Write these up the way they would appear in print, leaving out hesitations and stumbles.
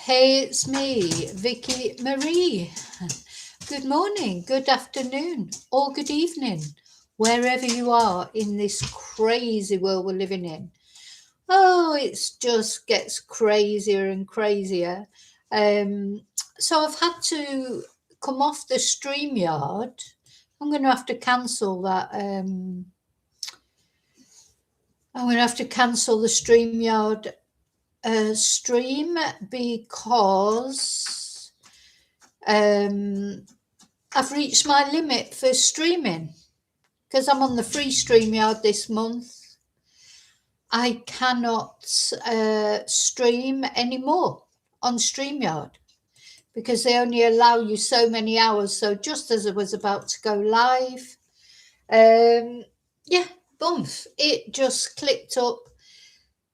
Hey, it's me, Vicky Marie. Good morning, good afternoon, or good evening, wherever you are in this crazy world we're living in. Oh, it just gets crazier and crazier. Um, so I've had to come off the StreamYard. I'm going to have to cancel that. I'm going to have to cancel the StreamYard stream because I've reached my limit for streaming because I'm on the free StreamYard this month. I cannot stream anymore on StreamYard because they only allow you so many hours. So just as I was about to go live, yeah, boom, it just clicked up.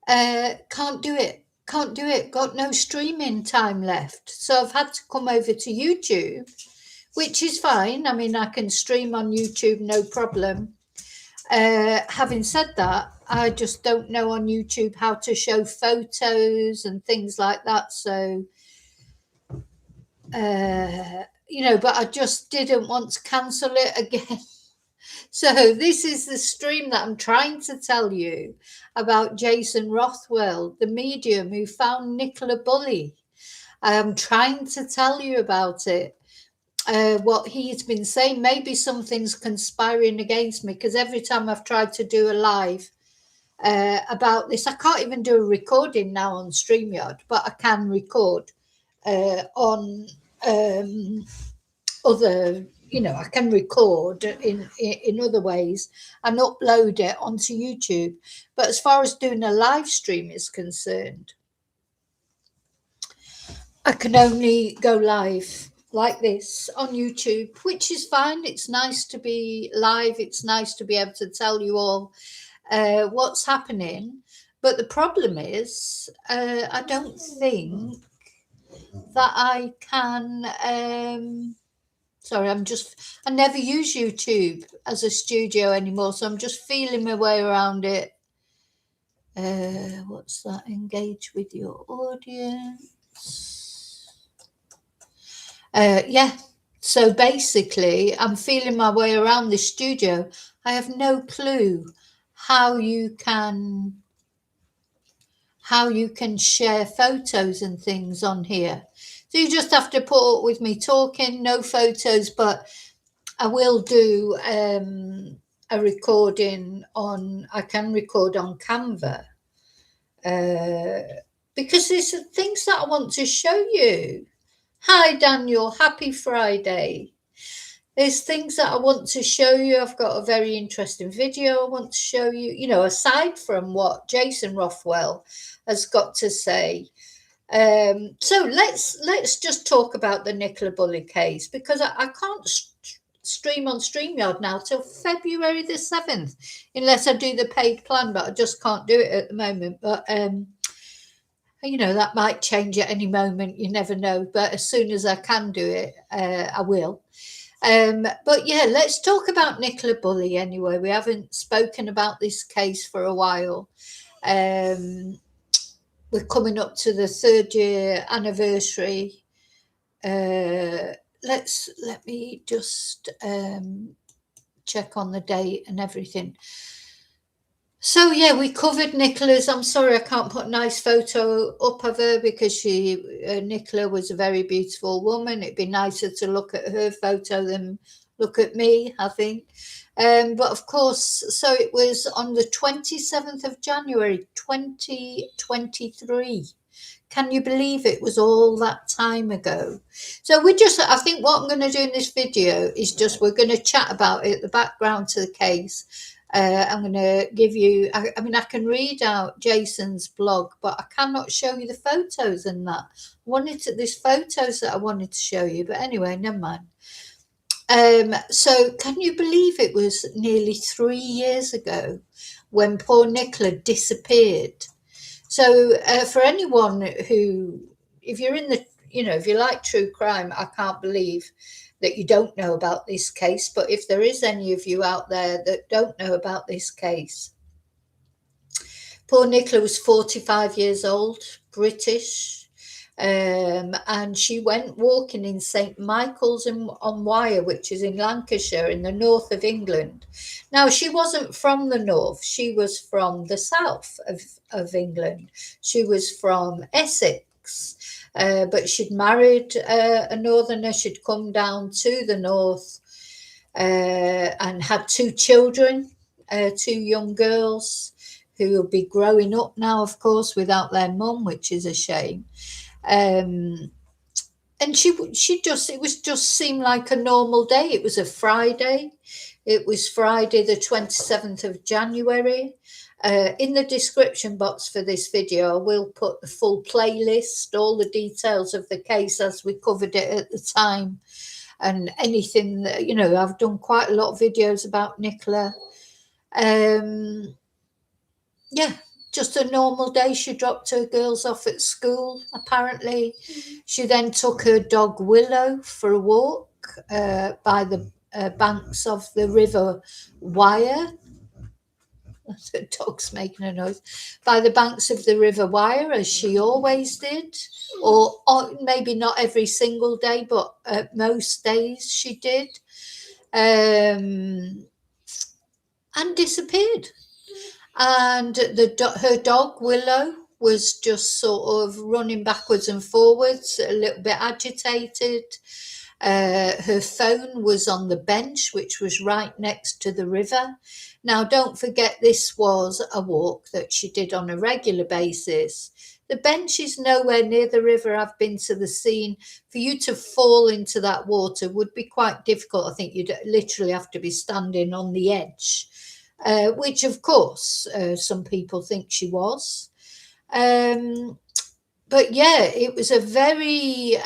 Can't do it. Can't do it. Got no streaming time left. So I've had to come over to YouTube, which is fine. I mean, I can stream on YouTube, no problem. Having said that, I just don't know on YouTube how to show photos and things like that. So, but I just didn't want to cancel it again. So this is the stream that I'm trying to tell you about Jason Rothwell, the medium who found Nicola Bulley. I'm trying to tell you about it. What he's been saying, maybe something's conspiring against me because every time I've tried to do a live about this, I can't even do a recording now on StreamYard, but I can record on other, I can record in other ways and upload it onto YouTube. But as far as doing a live stream is concerned, I can only go live like this on YouTube, which is fine. It's nice to be live. It's nice to be able to tell you all what's happening. But the problem is, I don't think that I can. Sorry, I never use YouTube as a studio anymore, so I'm just feeling my way around it. What's that? Engage with your audience. Yeah, so basically, I'm feeling my way around this studio. I have no clue how you can share photos and things on here. So you just have to put up with me talking, no photos, but I will do a recording I can record on Canva because there's things that I want to show you. Hi, Daniel. Happy Friday. There's things that I want to show you. I've got a very interesting video I want to show you, aside from what Jason Rothwell has got to say. So let's just talk about the Nicola Bulley case because I can't stream on StreamYard now till February the 7th, unless I do the paid plan, but I just can't do it at the moment. But that might change at any moment. You never know. But as soon as I can do it, I will. But yeah, let's talk about Nicola Bulley anyway. We haven't spoken about this case for a while. We're coming up to the 3rd year anniversary. Let me just check on the date and everything. So yeah, we covered Nicola's. I'm sorry I can't put a nice photo up of her because Nicola was a very beautiful woman. It'd be nicer to look at her photo than look at me, I think. But of course, so it was on the 27th of January, 2023. Can you believe it was all that time ago? So I think what I'm going to do in this video is we're going to chat about it, the background to the case. I'm going to give you, I can read out Jason's blog, but I cannot show you the photos and that. There's photos that I wanted to show you, but anyway, never mind. So can you believe it was nearly 3 years ago when poor Nicola disappeared? So for anyone if you're in the, if you like true crime, I can't believe that you don't know about this case. But if there is any of you out there that don't know about this case, poor Nicola was 45 years old, British, And she went walking in St. Michael's on Wyre, which is in Lancashire in the north of England. Now, she wasn't from the north. She was from the south of England. She was from Essex. But she'd married a northerner. She'd come down to the north and had two children, two young girls who will be growing up now, of course, without their mum, which is a shame. And it was just seemed like a normal day. It was a Friday. It was Friday, the 27th of January. In the description box for this video, I will put the full playlist, all the details of the case as we covered it at the time. And anything that, I've done quite a lot of videos about Nicola. Yeah, just a normal day. She dropped her girls off at school, apparently. She then took her dog Willow for a walk by the banks of the River Wyre. The dog's making a noise. By the banks of the River Wyre, as she always did. Or maybe not every single day, but most days she did. And disappeared. And her dog Willow was just sort of running backwards and forwards, a little bit agitated. Her phone was on the bench, which was right next to the river. Now, don't forget, this was a walk that she did on a regular basis. The bench is nowhere near the river. I've been to the scene. For you to fall into that water would be quite difficult. I think you'd literally have to be standing on the edge. Which, of course, some people think she was. But yeah, it was a very...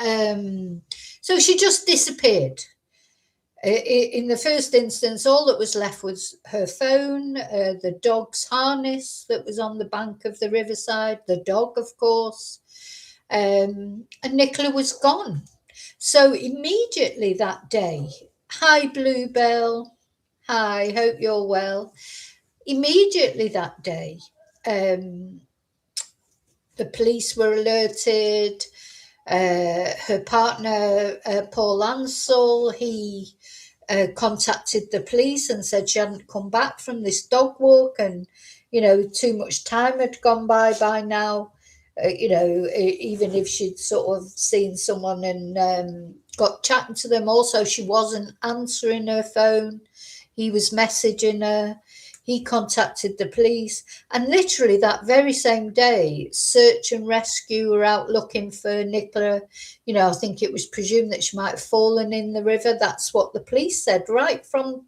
so she just disappeared. In the first instance, all that was left was her phone, the dog's harness that was on the bank of the riverside, the dog, of course, and Nicola was gone. So immediately that day, hi, Bluebell. Hi, hope you're well. Immediately that day, the police were alerted. Her partner, Paul Ansell, he contacted the police and said she hadn't come back from this dog walk, and too much time had gone by now. Even if she'd sort of seen someone and got chatting to them. Also, she wasn't answering her phone. He was messaging her. He contacted the police, and literally that very same day, search and rescue were out looking for Nicola. I think it was presumed that she might have fallen in the river. That's what the police said right from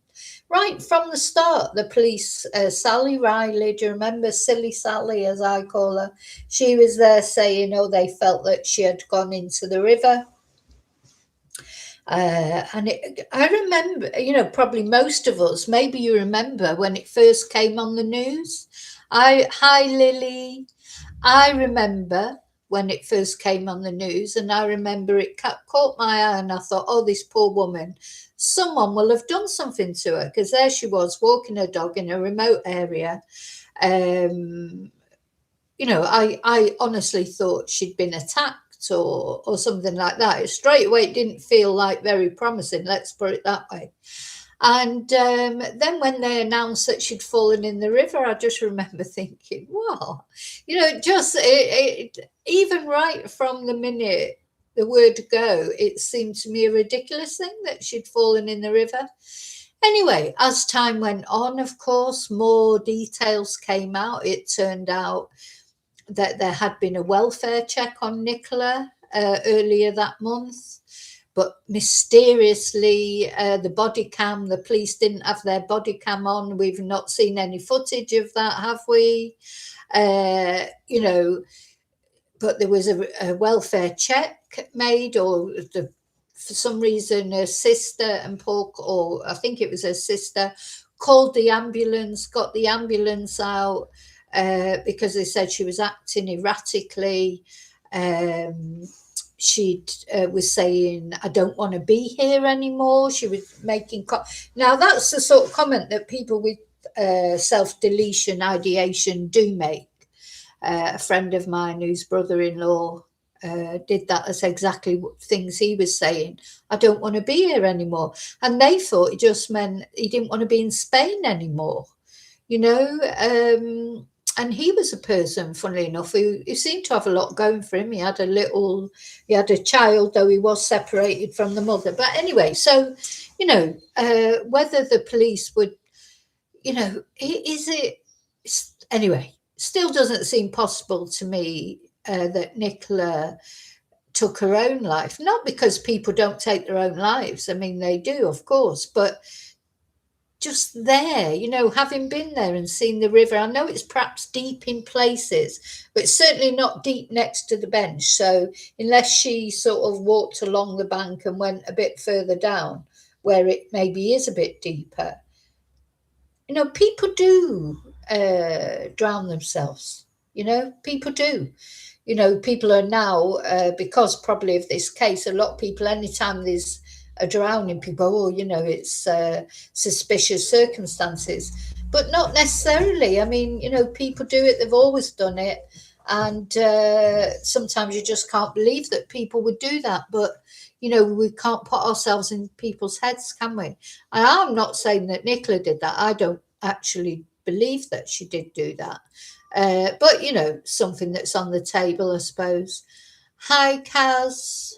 the start. The police, Sally Riley, do you remember Silly Sally, as I call her? She was there saying, they felt that she had gone into the river. I remember, probably most of us, maybe you remember when it first came on the news. Hi, Lily. I remember when it first came on the news, and I remember it caught my eye, and I thought, oh, this poor woman, someone will have done something to her, because there she was walking her dog in a remote area. I honestly thought she'd been attacked or something like that. Straight away, it didn't feel like very promising, let's put it that way. And then when they announced that she'd fallen in the river, I just remember thinking, wow, even right from the minute the word go, it seemed to me a ridiculous thing that she'd fallen in the river. Anyway, as time went on, of course, more details came out. It turned out that there had been a welfare check on Nicola earlier that month, but mysteriously the police didn't have their body cam on. We've not seen any footage of that, have we? But there was a welfare check made, or for some reason her sister and Paul, or I think it was her sister, called the ambulance, got the ambulance out, because they said she was acting erratically. She was saying, I don't want to be here anymore. She was making... Now, that's the sort of comment that people with self-deletion ideation do make. A friend of mine whose brother-in-law did that as exactly things he was saying. I don't want to be here anymore. And they thought it just meant he didn't want to be in Spain anymore, you know. And he was a person, funnily enough, who seemed to have a lot going for him. He had a child, though he was separated from the mother. But anyway, so, whether the police would, is it, anyway, still doesn't seem possible to me that Nicola took her own life. Not because people don't take their own lives. I mean, they do, of course, but just there, having been there and seen the river. I know it's perhaps deep in places, but it's certainly not deep next to the bench. So unless she sort of walked along the bank and went a bit further down where it maybe is a bit deeper, people do drown themselves. People do. People are now, because probably of this case, a lot of people, anytime there's a drowning, people, it's suspicious circumstances. But not necessarily. I mean, people do it. They've always done it. And sometimes you just can't believe that people would do that. But, we can't put ourselves in people's heads, can we? And I'm not saying that Nicola did that. I don't actually believe that she did do that. But, something that's on the table, I suppose. Hi, Kaz.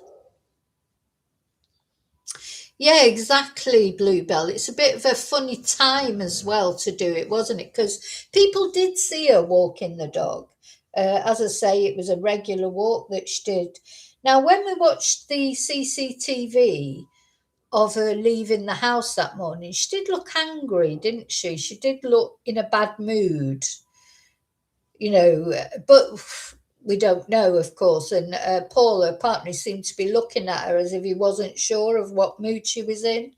Yeah, exactly, Bluebell. It's a bit of a funny time as well to do it, wasn't it? Because people did see her walking the dog. As I say, it was a regular walk that she did. Now, when we watched the CCTV of her leaving the house that morning, she did look angry, didn't she? She did look in a bad mood, but we don't know, of course. And Paul, her partner, seemed to be looking at her as if he wasn't sure of what mood she was in.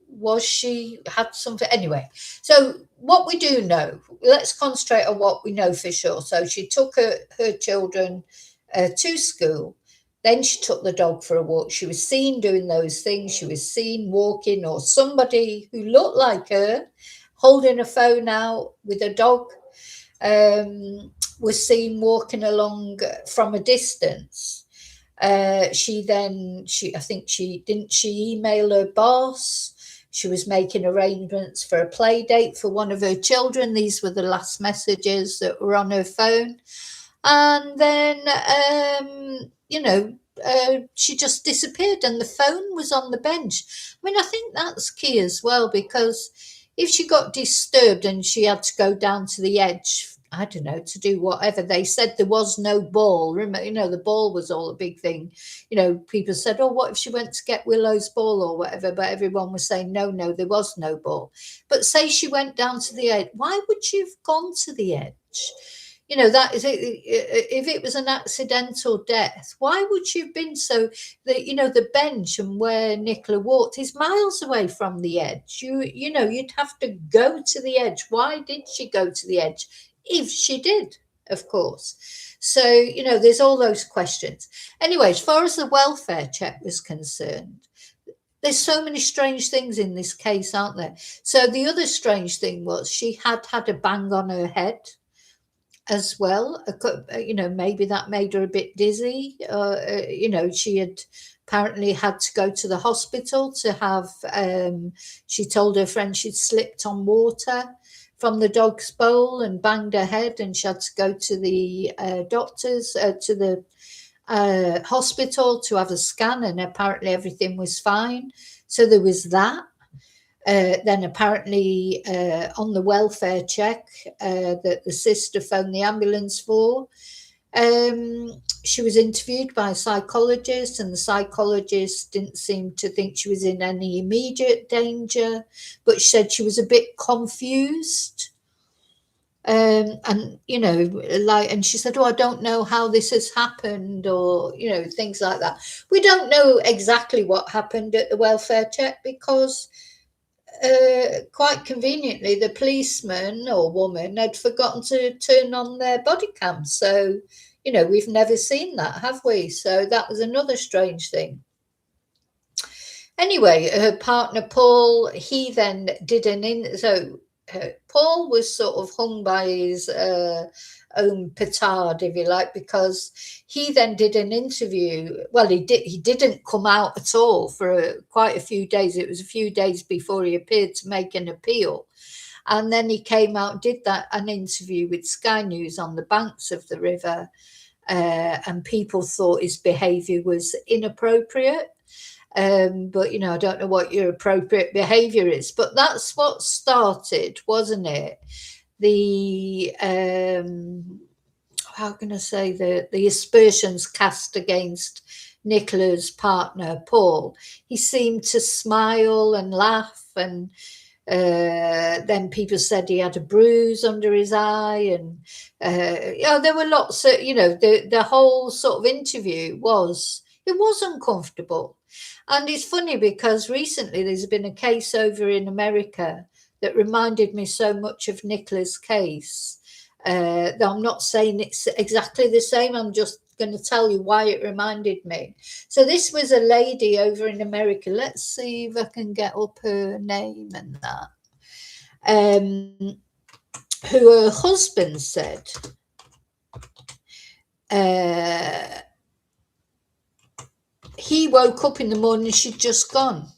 Was she had something? Anyway, so what we do know, let's concentrate on what we know for sure. So she took her children to school. Then she took the dog for a walk. She was seen doing those things. She was seen walking, or somebody who looked like her holding a phone out with a dog, was seen walking along from a distance. I think she emailed her boss. She was making arrangements for a play date for one of her children. These were the last messages that were on her phone. And then, she just disappeared and the phone was on the bench. I mean, I think that's key as well, because if she got disturbed and she had to go down to the edge, I don't know, to do whatever. They said there was no ball. Remember, the ball was all a big thing. People said, oh, what if she went to get Willow's ball or whatever? But everyone was saying, no, there was no ball. But say she went down to the edge. Why would she have gone to the edge? That is it. If it was an accidental death, why would she have been so that, the bench and where Nicola walked is miles away from the edge. You'd have to go to the edge. Why did she go to the edge? If she did, of course. So, there's all those questions. Anyway, as far as the welfare check was concerned, there's so many strange things in this case, aren't there? So the other strange thing was she had a bang on her head as well. Maybe that made her a bit dizzy. She had apparently had to go to the hospital to have, she told her friend she'd slipped on water from the dog's bowl and banged her head, and she had to go to the doctors, to the hospital to have a scan, and apparently everything was fine. So there was that. Then apparently on the welfare check that the sister phoned the ambulance for, she was interviewed by a psychologist, and the psychologist didn't seem to think she was in any immediate danger, but she said she was a bit confused. And she said, oh, I don't know how this has happened, or, things like that. We don't know exactly what happened at the welfare check because quite conveniently, the policeman or woman had forgotten to turn on their body cam. So, we've never seen that, have we? So that was another strange thing. Anyway, her partner, Paul, he then did so Paul was sort of hung by his own petard, if you like, because he then did an interview. Well, he didn't come out at all for quite a few days. It was a few days before he appeared to make an appeal. And then he came out and did an interview with Sky News on the banks of the river. And people thought his behaviour was inappropriate. But, I don't know what your appropriate behaviour is. But that's what started, wasn't it? The, how can I say, the aspersions cast against Nicola's partner, Paul. He seemed to smile and laugh, and then people said he had a bruise under his eye, and there were lots of, the whole sort of interview was uncomfortable. And it's funny because recently there's been a case over in America that reminded me so much of Nicola's case. Though I'm not saying it's exactly the same, I'm just going to tell you why it reminded me. So this was a lady over in America. Let's see if I can get up her name and that. Who her husband said he woke up in the morning and she'd just gone.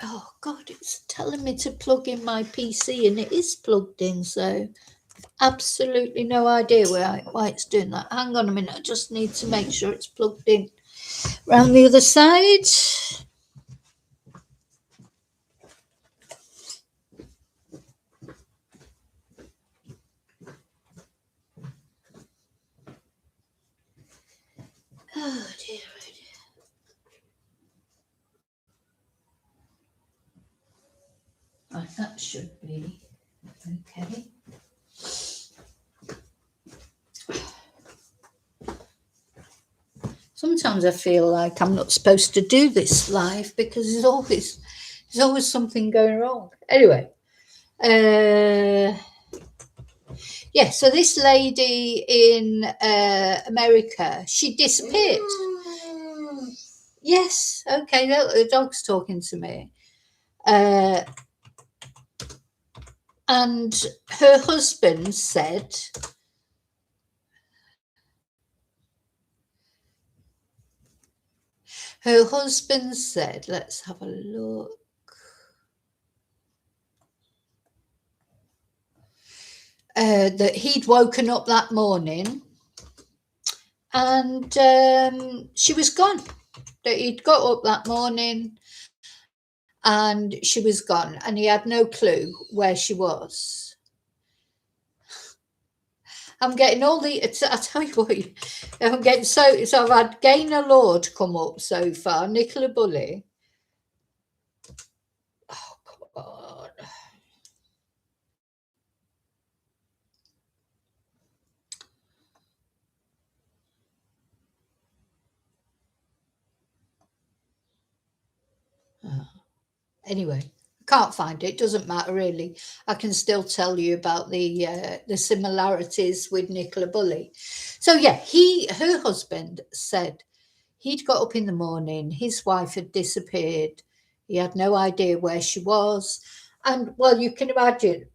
Oh God, it's telling me to plug in my PC and it is plugged in, so absolutely no idea why it's doing that. Hang on a minute, I just need to make sure it's plugged in around the other side. Oh dear, oh dear. Right, that should be okay. Sometimes I feel like I'm not supposed to do this live because there's always something going wrong. Anyway, yeah, so this lady in America, she disappeared. Yes, okay, the dog's talking to me. And her husband said, let's have a look. That he'd woken up that morning and she was gone. That he'd got up that morning and she was gone, and he had no clue where she was. I'm getting all the, I tell you what, I'm getting so I've had Gaynor Lord come up so far, Nicola Bulley. Oh, God. Anyway, I can't find it. Doesn't matter really. I can still tell you about the similarities with Nicola Bulley. So yeah, her husband said he'd got up in the morning. His wife had disappeared. He had no idea where she was. And well, you can imagine.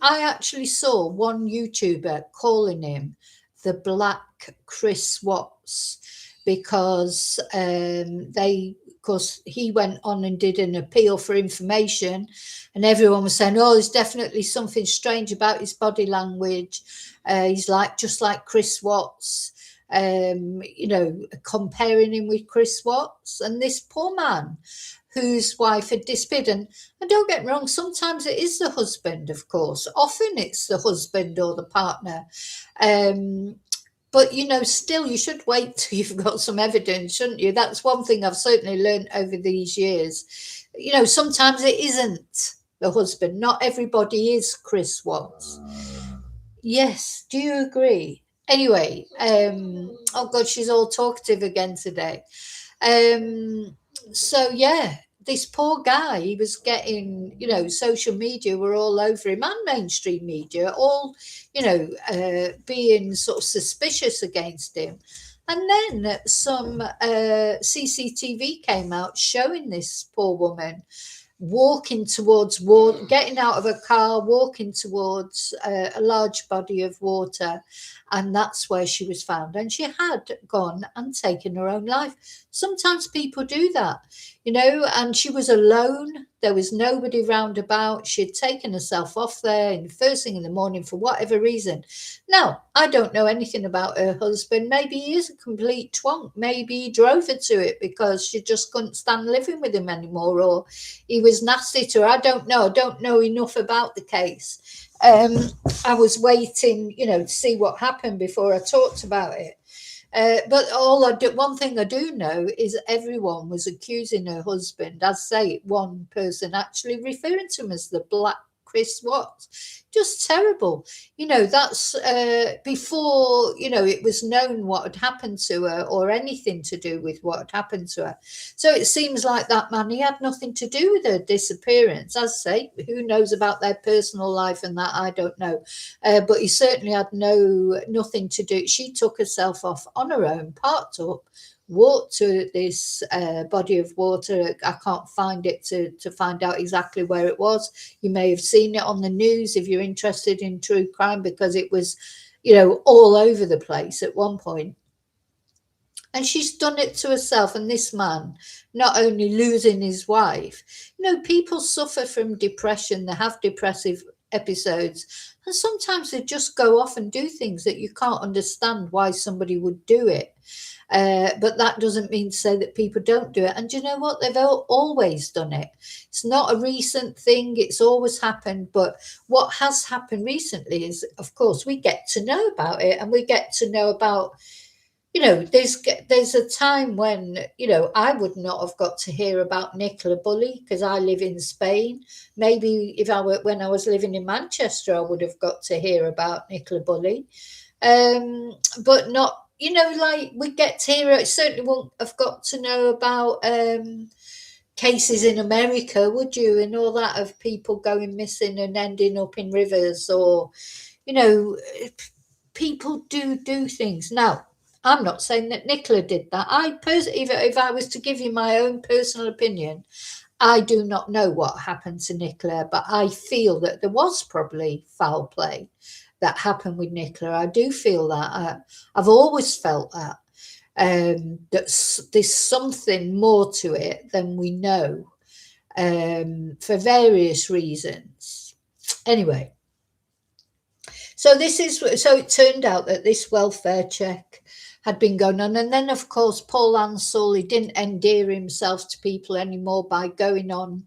I actually saw one YouTuber calling him the Black Chris Watts because he went on and did an appeal for information, and everyone was saying, oh, there's definitely something strange about his body language. He's just like Chris Watts, comparing him with Chris Watts. And this poor man whose wife had disappeared, and don't get me wrong, sometimes it is the husband, of course. Often it's the husband or the partner. But, still, you should wait till you've got some evidence, shouldn't you? That's one thing I've certainly learned over these years. Sometimes it isn't the husband. Not everybody is Chris Watts. Yes. Do you agree? Anyway, oh, God, she's all talkative again today. So, yeah. This poor guy, he was getting, social media were all over him, and mainstream media, all, being sort of suspicious against him. And then some CCTV came out showing this poor woman walking towards water, getting out of a car, walking towards a large body of water. And that's where she was found. And she had gone and taken her own life. Sometimes people do that, and she was alone. There was nobody round about. She had taken herself off there in the first thing in the morning for whatever reason. Now, I don't know anything about her husband. Maybe he is a complete twonk. Maybe he drove her to it because she just couldn't stand living with him anymore, or he was nasty to her. I don't know. I don't know enough about the case. I was waiting, to see what happened before I talked about it. But one thing I do know is everyone was accusing her husband. I say one person actually referring to him as the Black Chris Watts. Just terrible. That's before, it was known what had happened to her or anything to do with what had happened to her. So it seems like that man, he had nothing to do with her disappearance. As I say, who knows about their personal life and that, I don't know. But he certainly had nothing to do. She took herself off on her own, parked up, walked to this body of water. I can't find it to find out exactly where it was. You may have seen it on the news if you're interested in true crime, because it was, all over the place at one point. And she's done it to herself. And this man, not only losing his wife, people suffer from depression. They have depressive episodes. And sometimes they just go off and do things that you can't understand why somebody would do it. But that doesn't mean to say that people don't do it. And you know what? They've always done it. It's not a recent thing. It's always happened. But what has happened recently is, of course, we get to know about it, and we get to know about, there's a time when, I would not have got to hear about Nicola Bulley because I live in Spain. Maybe when I was living in Manchester, I would have got to hear about Nicola Bulley. But not, like we get to hear it. Certainly won't have got to know about cases in America, would you? And all that of people going missing and ending up in rivers, or, people do things. Now, I'm not saying that Nicola did that. If I was to give you my own personal opinion, I do not know what happened to Nicola, but I feel that there was probably foul play that happened with Nicola. I do feel that. I've always felt that. That there's something more to it than we know, for various reasons. Anyway, so it turned out that this welfare check had been going on. And then, of course, Paul Ansell, he didn't endear himself to people anymore by going on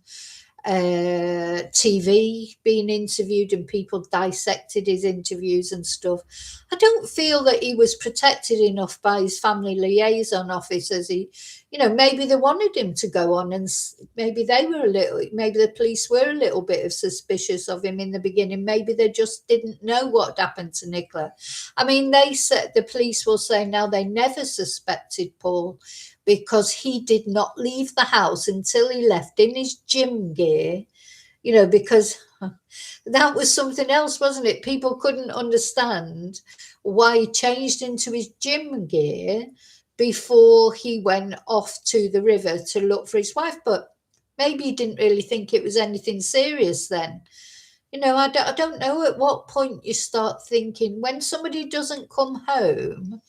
TV, being interviewed, and people dissected his interviews and stuff. I don't feel that he was protected enough by his family liaison officers. Maybe they wanted him to go on, and maybe the police were a little bit suspicious of him in the beginning. Maybe they just didn't know what happened to Nicola. I mean, they said, the police will say now, they never suspected Paul because he did not leave the house until he left in his gym gear, because that was something else, wasn't it? People couldn't understand why he changed into his gym gear before he went off to the river to look for his wife. But maybe he didn't really think it was anything serious then. I don't know at what point you start thinking when somebody doesn't come home.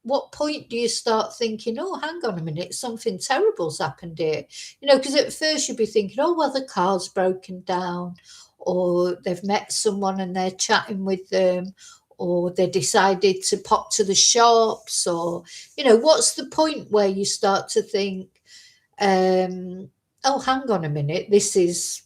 What point do you start thinking, oh, hang on a minute, something terrible's happened here? Because at first you'd be thinking, oh, well, the car's broken down, or they've met someone and they're chatting with them, or they decided to pop to the shops, or, what's the point where you start to think, oh, hang on a minute, this is,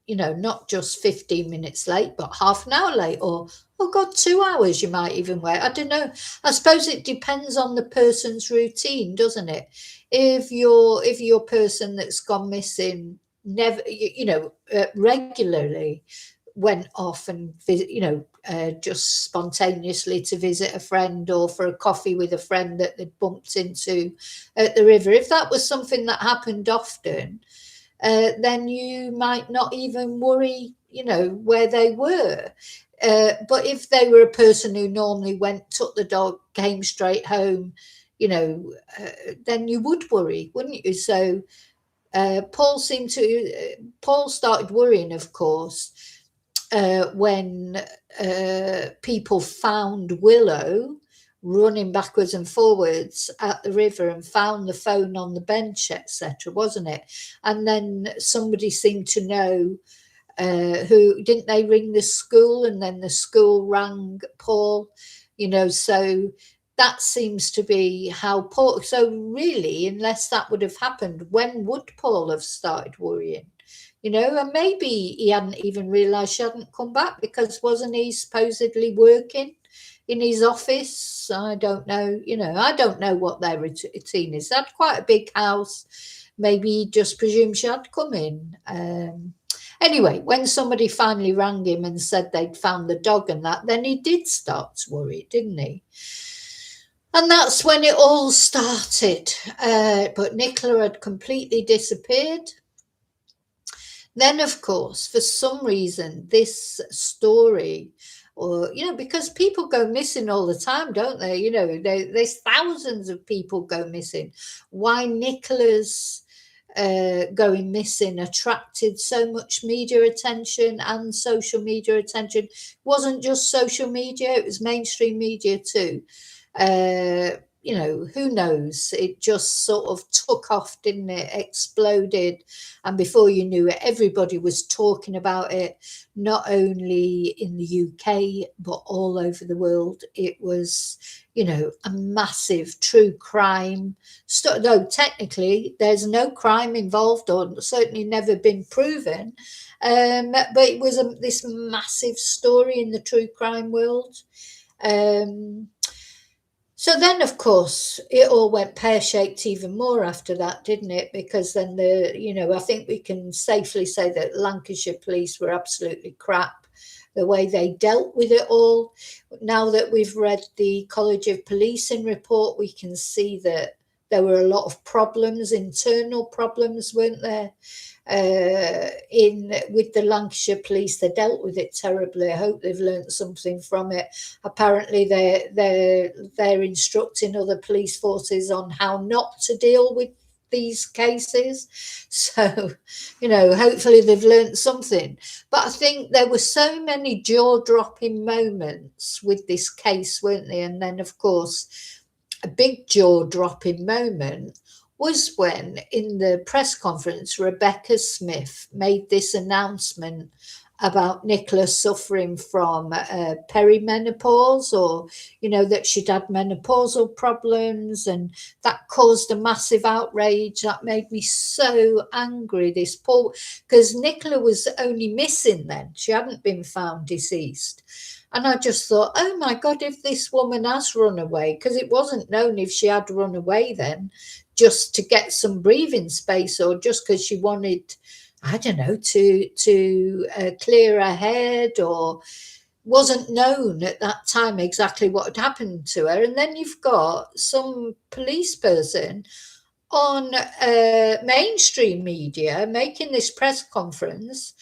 not just 15 minutes late, but half an hour late, or, oh God, 2 hours you might even wait. I don't know. I suppose it depends on the person's routine, doesn't it? If you're a person that's gone missing, never, regularly went off and visit, just spontaneously to visit a friend or for a coffee with a friend that they'd bumped into at the river, if that was something that happened often, then you might not even worry, where they were. But if they were a person who normally went, took the dog, came straight home, then you would worry, wouldn't you? So Paul started worrying, of course, when people found Willow running backwards and forwards at the river and found the phone on the bench, etc., wasn't it? And then somebody seemed to know who, didn't they ring the school, and then the school rang Paul, so that seems to be how Paul, so really, unless that would have happened, when would Paul have started worrying? And maybe he hadn't even realised she hadn't come back, because wasn't he supposedly working in his office? I don't know, I don't know what their routine is. They had quite a big house. Maybe he just presumed she had come in. Anyway, when somebody finally rang him and said they'd found the dog and that, then he did start to worry, didn't he? And that's when it all started. But Nicola had completely disappeared. Then, of course, for some reason, this story, or, because people go missing all the time, don't they? There's thousands of people go missing. Why Nicola's going missing attracted so much media attention and social media attention. It wasn't just social media, it was mainstream media too. Who knows? It just sort of took off, didn't it? Exploded. And before you knew it, everybody was talking about it, not only in the UK, but all over the world. It was, a massive true crime. Though technically there's no crime involved, or certainly never been proven. But it was this massive story in the true crime world. So then, of course, it all went pear-shaped even more after that, didn't it? Because then I think we can safely say that Lancashire police were absolutely crap, the way they dealt with it all. Now that we've read the College of Policing report, we can see that there were a lot of problems, internal problems, weren't there? With the Lancashire police, they dealt with it terribly. I hope they've learned something from it. Apparently, they're instructing other police forces on how not to deal with these cases. So, hopefully they've learned something. But I think there were so many jaw-dropping moments with this case, weren't there? And then, of course, a big jaw-dropping moment was when, in the press conference, Rebecca Smith made this announcement about Nicola suffering from perimenopause, or, that she'd had menopausal problems, and that caused a massive outrage. That made me so angry, this poor, because Nicola was only missing then. She hadn't been found deceased. And I just thought, oh my God, if this woman has run away, because it wasn't known if she had run away then, just to get some breathing space, or just because she wanted, I don't know, to clear her head, or wasn't known at that time exactly what had happened to her. And then you've got some police person on mainstream media making this press conference,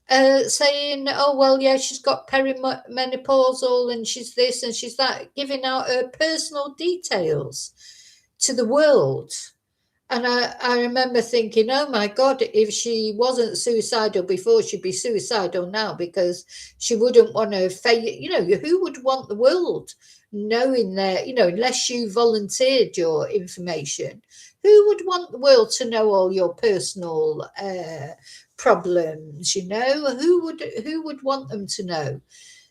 saying, oh, well, yeah, she's got perimenopausal and she's this and she's that, giving out her personal details to the world. And I remember thinking, oh my God, if she wasn't suicidal before, she'd be suicidal now, because she wouldn't want to face, who would want the world knowing that, unless you volunteered your information, who would want the world to know all your personal problems? Who would want them to know?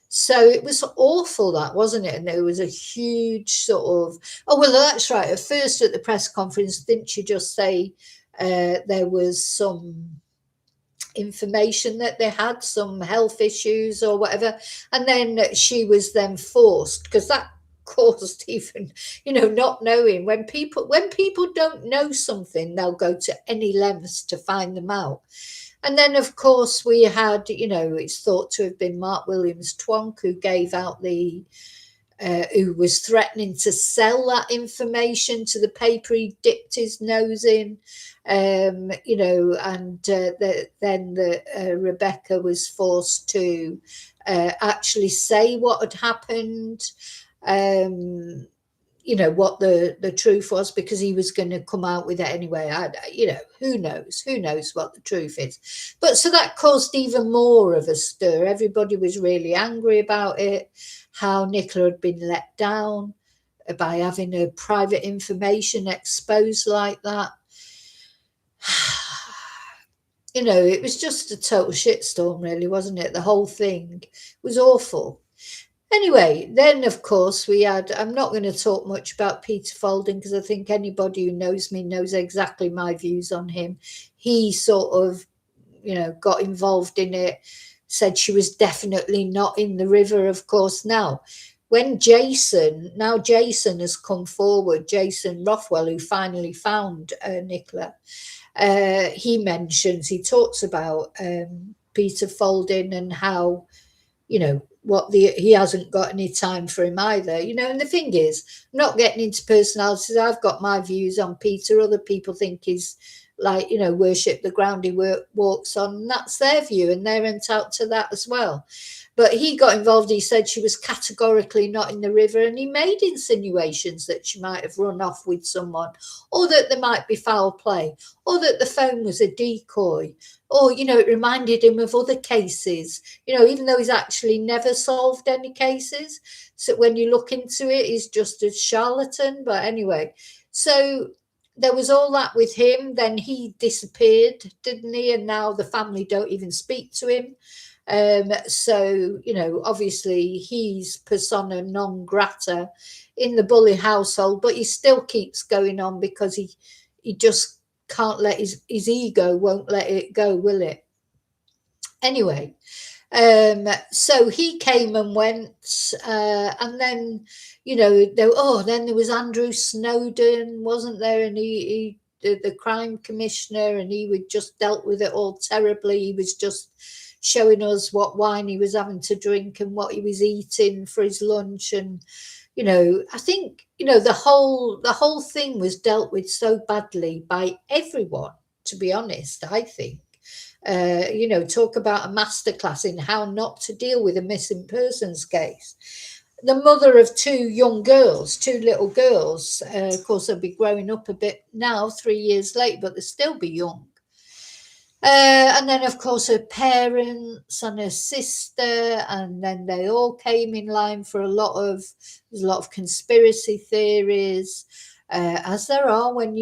So it was awful, that, wasn't it? And there was a huge sort of, oh, well, that's right. At first at the press conference, didn't you just say there was some information that they had some health issues or whatever? And then she was then forced, because that caused even, not knowing, when people don't know something, they'll go to any lengths to find them out. And then, of course, we had, it's thought to have been Mark Williams Twonk who gave out the who was threatening to sell that information to the paper he dipped his nose in, you know, and then Rebecca was forced to actually say what had happened, you know, what the truth was, because he was going to come out with it anyway. You know, who knows what the truth is. But so that caused even more of a stir. Everybody was really angry about it, how Nicola had been let down by having her private information exposed like that. You know, it was just a total shitstorm, really, wasn't it? The whole thing was awful. Anyway, then of course we had, I'm not going to talk much about Peter Folding, because I think anybody who knows me knows exactly my views on him. He sort of, you know, got involved in it, said she was definitely not in the river, of course. Now, when Jason has come forward, Jason Rothwell, who finally found Nicola, he talks about Peter Folding and how, you know, he hasn't got any time for him either, you know. And the thing is, I'm not getting into personalities. I've got my views on Peter. Other people think he's like, you know, worship the ground he walks on, and that's their view, and they're entitled to that as well. But he got involved. He said she was categorically not in the river, and he made insinuations that she might have run off with someone, or that there might be foul play, or that the phone was a decoy, or, you know, it reminded him of other cases, you know, even though he's actually never solved any cases. So when you look into it, he's just a charlatan. But anyway, so there was all that with him. Then he disappeared, didn't he? And now the family don't even speak to him. So, you know, obviously he's persona non grata in the Bulley household, but he still keeps going on because he just can't let his ego won't let it go, will it? Anyway, so he came and went, and then, you know, then there was Andrew Snowden, wasn't there? And he the crime commissioner, and he would just dealt with it all terribly. He was just showing us what wine he was having to drink and what he was eating for his lunch. And, you know, I think, you know, the whole thing was dealt with so badly by everyone, to be honest, I think. You know, talk about a masterclass in how not to deal with a missing persons case. The mother of two little girls, of course, they'll be growing up a bit now, 3 years late, but they'll still be young. And then, of course, her parents and her sister, and then they all came in line for there's a lot of conspiracy theories, as there are when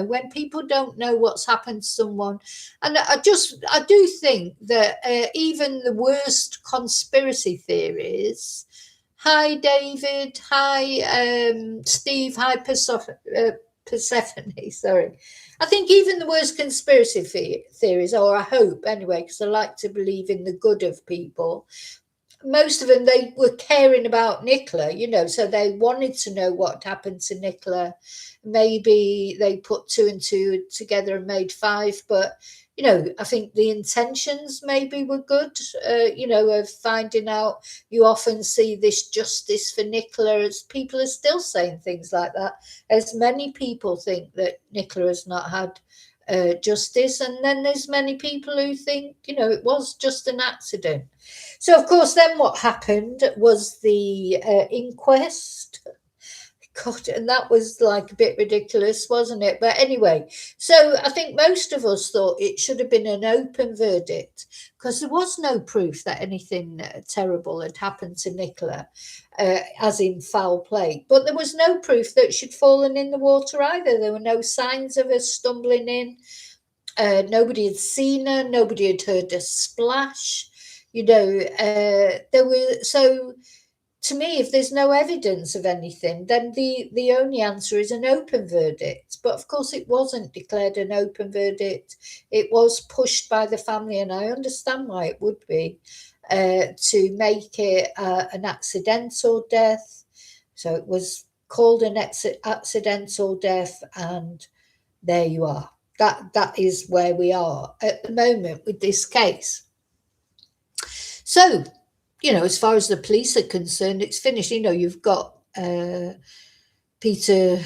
when people don't know what's happened to someone. And I do think that even the worst conspiracy theories. Hi, David. Hi, Steve. Hi, Persephone. Sorry. I think even the worst conspiracy theories, or I hope anyway, because I like to believe in the good of people, most of them, they were caring about Nicola, you know, so they wanted to know what happened to Nicola. Maybe they put two and two together and made five, but, you know, I think the intentions maybe were good, you know, of finding out. You often see this justice for Nicola, as people are still saying things like that, as many people think that Nicola has not had justice. And then there's many people who think, you know, it was just an accident. So, of course, then what happened was the inquest. God, and that was like a bit ridiculous, wasn't it? But anyway, so I think most of us thought it should have been an open verdict, because there was no proof that anything terrible had happened to Nicola, as in foul play. But there was no proof that she'd fallen in the water either. There were no signs of her stumbling in. Nobody had seen her. Nobody had heard a splash. You know, so to me, if there's no evidence of anything, then the only answer is an open verdict. But of course, it wasn't declared an open verdict. It was pushed by the family, and I understand why it would be, to make it an accidental death. So it was called an accidental death, and there you are. That is where we are at the moment with this case. So as far as the police are concerned, it's finished. You've got Peter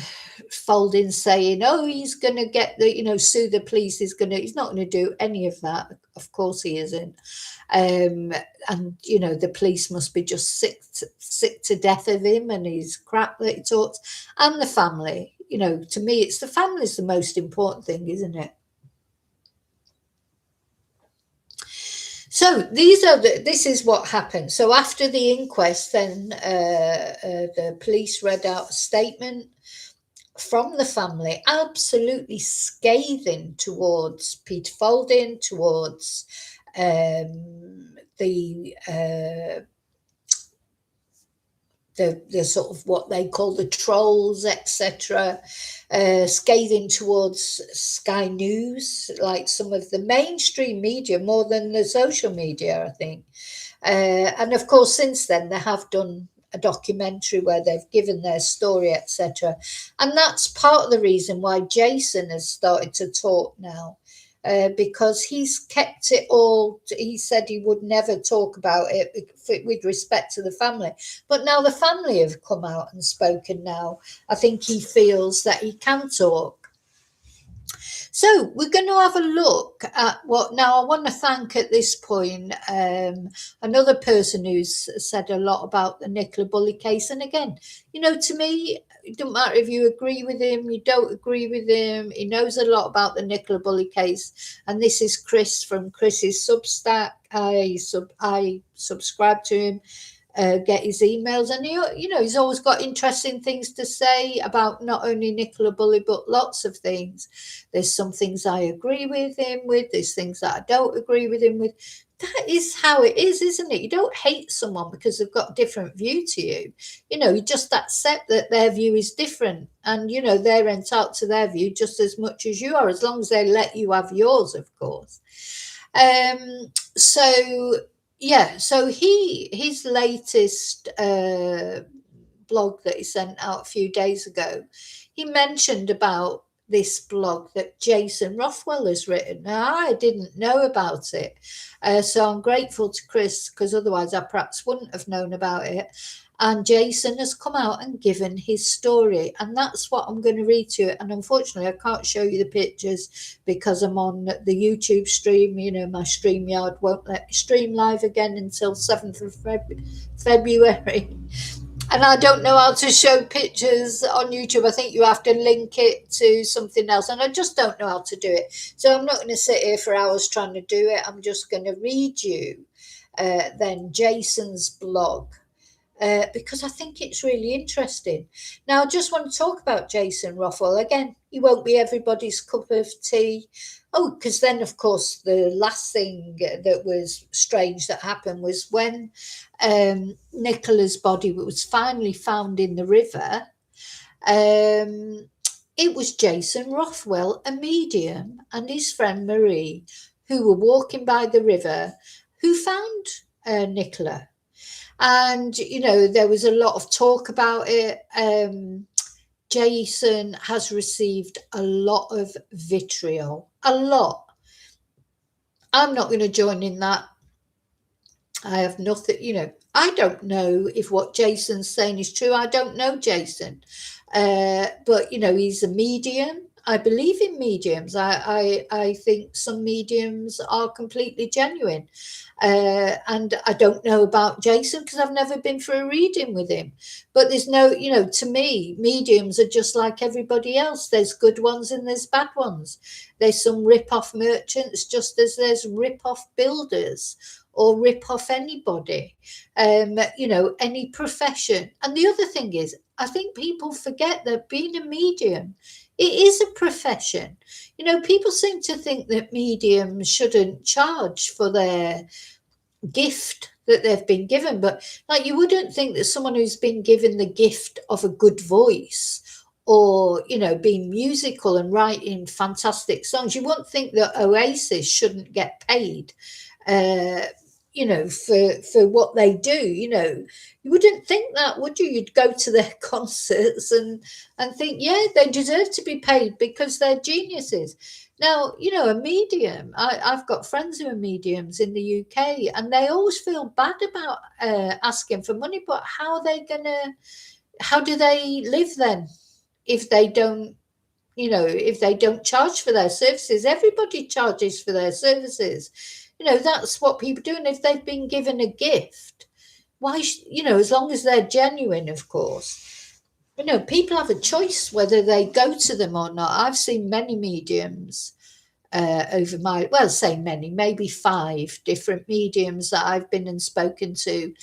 Folding saying, "Oh, he's going to get sue the police. He's not going to do any of that. Of course, he isn't." And the police must be just sick to death of him and his crap that he talks, and the family. To me, it's the family's the most important thing, isn't it? So this is what happened. So after the inquest, then the police read out a statement from the family, absolutely scathing towards Peter Folding, towards the sort of what they call the trolls, etc., scathing towards Sky News, like some of the mainstream media, more than the social media, I think. And of course, since then, they have done a documentary where they've given their story, etc. And that's part of the reason why Jason has started to talk now. Because he's kept it all. He said he would never talk about it with respect to the family. But now the family have come out and spoken now. I think he feels that he can talk. So we're going to have a look at what now. I want to thank at this point another person who's said a lot about the Nicola Bulley case. And again, to me, it doesn't matter if you agree with him, you don't agree with him. He knows a lot about the Nicola Bulley case. And this is Chris from Chris's Substack. I subscribe to him. Get his emails, and he's always got interesting things to say about not only Nicola Bulley but lots of things. There's some things I agree with him with, there's things that I don't agree with him with. That is how it is, isn't it? You don't hate someone because they've got a different view to you. You just accept that their view is different, and they're entitled to their view just as much as you are, as long as they let you have yours, of course. So his latest blog that he sent out a few days ago, he mentioned about this blog that Jason Rothwell has written. Now, I didn't know about it, so I'm grateful to Chris, because otherwise I perhaps wouldn't have known about it. And Jason has come out and given his story, and that's what I'm going to read to you. And unfortunately, I can't show you the pictures because I'm on the YouTube stream. My StreamYard won't let me stream live again until 7th of February. And I don't know how to show pictures on YouTube. I think you have to link it to something else, and I just don't know how to do it. So I'm not going to sit here for hours trying to do it. I'm just going to read you then Jason's blog. Because I think it's really interesting. Now, I just want to talk about Jason Rothwell. Again, he won't be everybody's cup of tea. Oh, because then, of course, the last thing that was strange that happened was when Nicola's body was finally found in the river. It was Jason Rothwell, a medium, and his friend Marie, who were walking by the river, who found Nicola. And, there was a lot of talk about it. Jason has received a lot of vitriol, a lot. I'm not going to join in that. I have nothing, I don't know if what Jason's saying is true. I don't know Jason. But, he's a medium. I believe in mediums. I think some mediums are completely genuine. And I don't know about Jason because I've never been for a reading with him. But there's no, to me, mediums are just like everybody else. There's good ones and there's bad ones. There's some rip-off merchants just as there's rip-off builders or rip off anybody, any profession. And the other thing is, I think people forget that being a medium, it is a profession. People seem to think that mediums shouldn't charge for their gift that they've been given. But you wouldn't think that someone who's been given the gift of a good voice or, being musical and writing fantastic songs, you wouldn't think that Oasis shouldn't get paid. for what they do. You wouldn't think that, would you? You'd go to their concerts and think, yeah, they deserve to be paid because they're geniuses. Now, a medium, I've got friends who are mediums in the UK, and they always feel bad about asking for money. But how do they live then if they don't, if they don't charge for their services? Everybody charges for their services. That's what people do. And if they've been given a gift, why, as long as they're genuine, of course, people have a choice whether they go to them or not. I've seen many mediums over say many, maybe 5 different mediums that I've been and spoken to.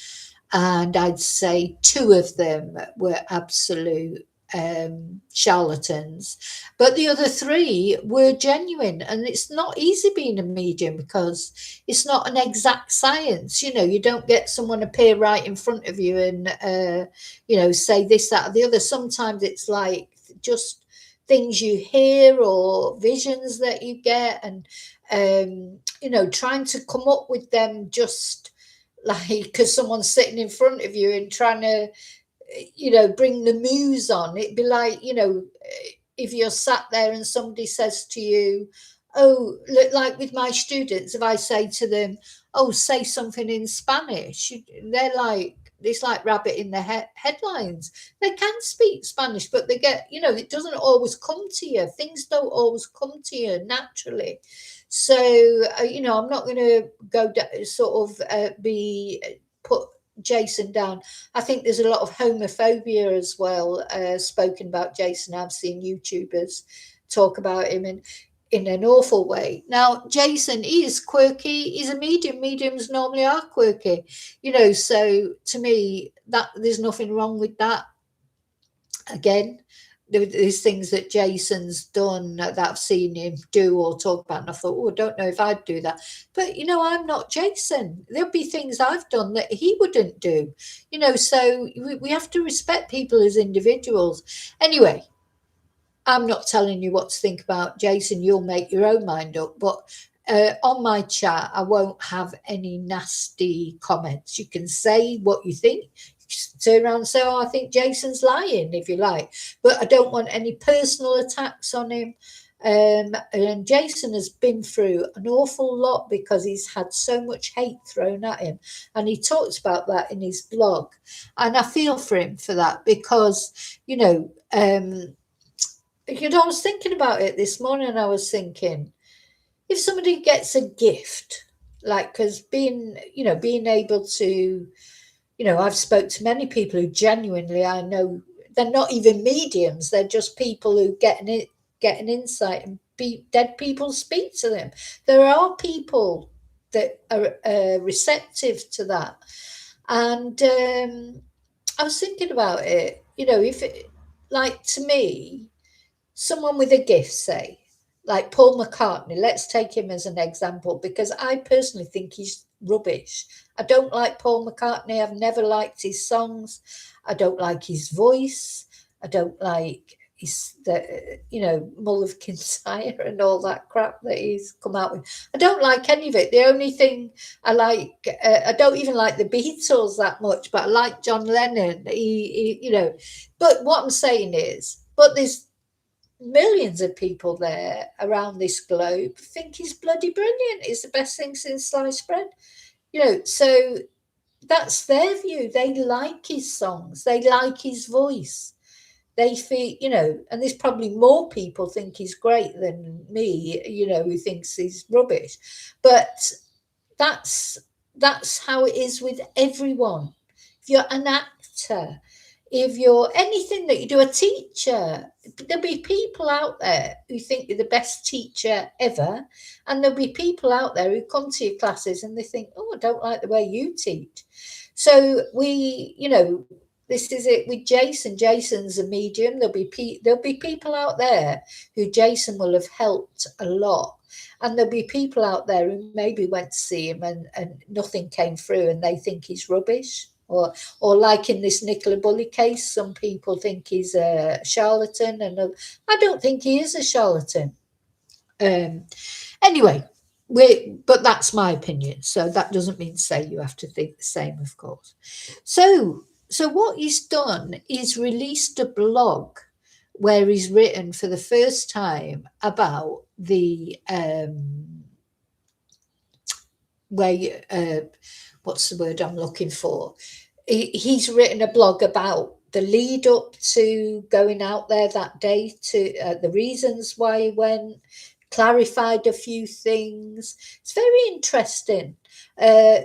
And I'd say 2 of them were absolute charlatans, but the other 3 were genuine. And it's not easy being a medium because it's not an exact science. You don't get someone appear right in front of you and say this, that, or the other. Sometimes it's like just things you hear or visions that you get, and trying to come up with them just like because someone's sitting in front of you and trying to bring the muse on. It'd be like, if you're sat there and somebody says to you, oh, like with my students, if I say to them, oh, say something in Spanish, they're like, it's like rabbit in the headlines. They can speak Spanish, but they get, it doesn't always come to you. Things don't always come to you naturally. So, I'm not going to go be put Jason down. I think there's a lot of homophobia as well spoken about Jason. I've seen YouTubers talk about him in an awful way. Now, Jason is quirky. He's a medium. Mediums normally are quirky, so to me, that there's nothing wrong with that. Again, there's things that Jason's done that I've seen him do or talk about, and I thought, I don't know if I'd do that. But, I'm not Jason. There'll be things I've done that he wouldn't do, so we have to respect people as individuals. Anyway, I'm not telling you what to think about Jason. You'll make your own mind up. But on my chat, I won't have any nasty comments. You can say what you think. Turn around and say, I think Jason's lying, if you like. But I don't want any personal attacks on him. And Jason has been through an awful lot because he's had so much hate thrown at him. And he talks about that in his blog. And I feel for him for that because, I was thinking about it this morning. I was thinking, if somebody gets a gift, like, because being able to, I've spoke to many people who genuinely, I know they're not even mediums. They're just people who get an insight, and dead people speak to them. There are people that are receptive to that. And I was thinking about it, if it, like, to me, someone with a gift, say, like Paul McCartney, let's take him as an example, because I personally think he's rubbish. I don't like Paul McCartney. I've never liked his songs. I don't like his voice. I don't like Mull of Kintyre and all that crap that he's come out with. I don't like any of it. The only thing I like, I don't even like the Beatles that much, but I like John Lennon. But what I'm saying is, but there's millions of people there around this globe think he's bloody brilliant. It's the best thing since sliced bread. So that's their view. They like his songs. They like his voice. They feel, and there's probably more people think he's great than me, who thinks he's rubbish. But that's how it is with everyone. If you're an actor, if you're anything that you do, a teacher, there'll be people out there who think you're the best teacher ever. And there'll be people out there who come to your classes and they think, I don't like the way you teach. So this is it with Jason. Jason's a medium. There'll be people out there who Jason will have helped a lot. And there'll be people out there who maybe went to see him and nothing came through and they think he's rubbish. Or like in this Nicola Bulley case, some people think he's a charlatan, and I don't think he is a charlatan. Anyway, But that's my opinion. So that doesn't mean to say you have to think the same, of course. So what he's done is released a blog where he's written for the first time about the where what's the word I'm looking for? He's written a blog about the lead up to going out there that day, to the reasons why he went, clarified a few things. It's very interesting.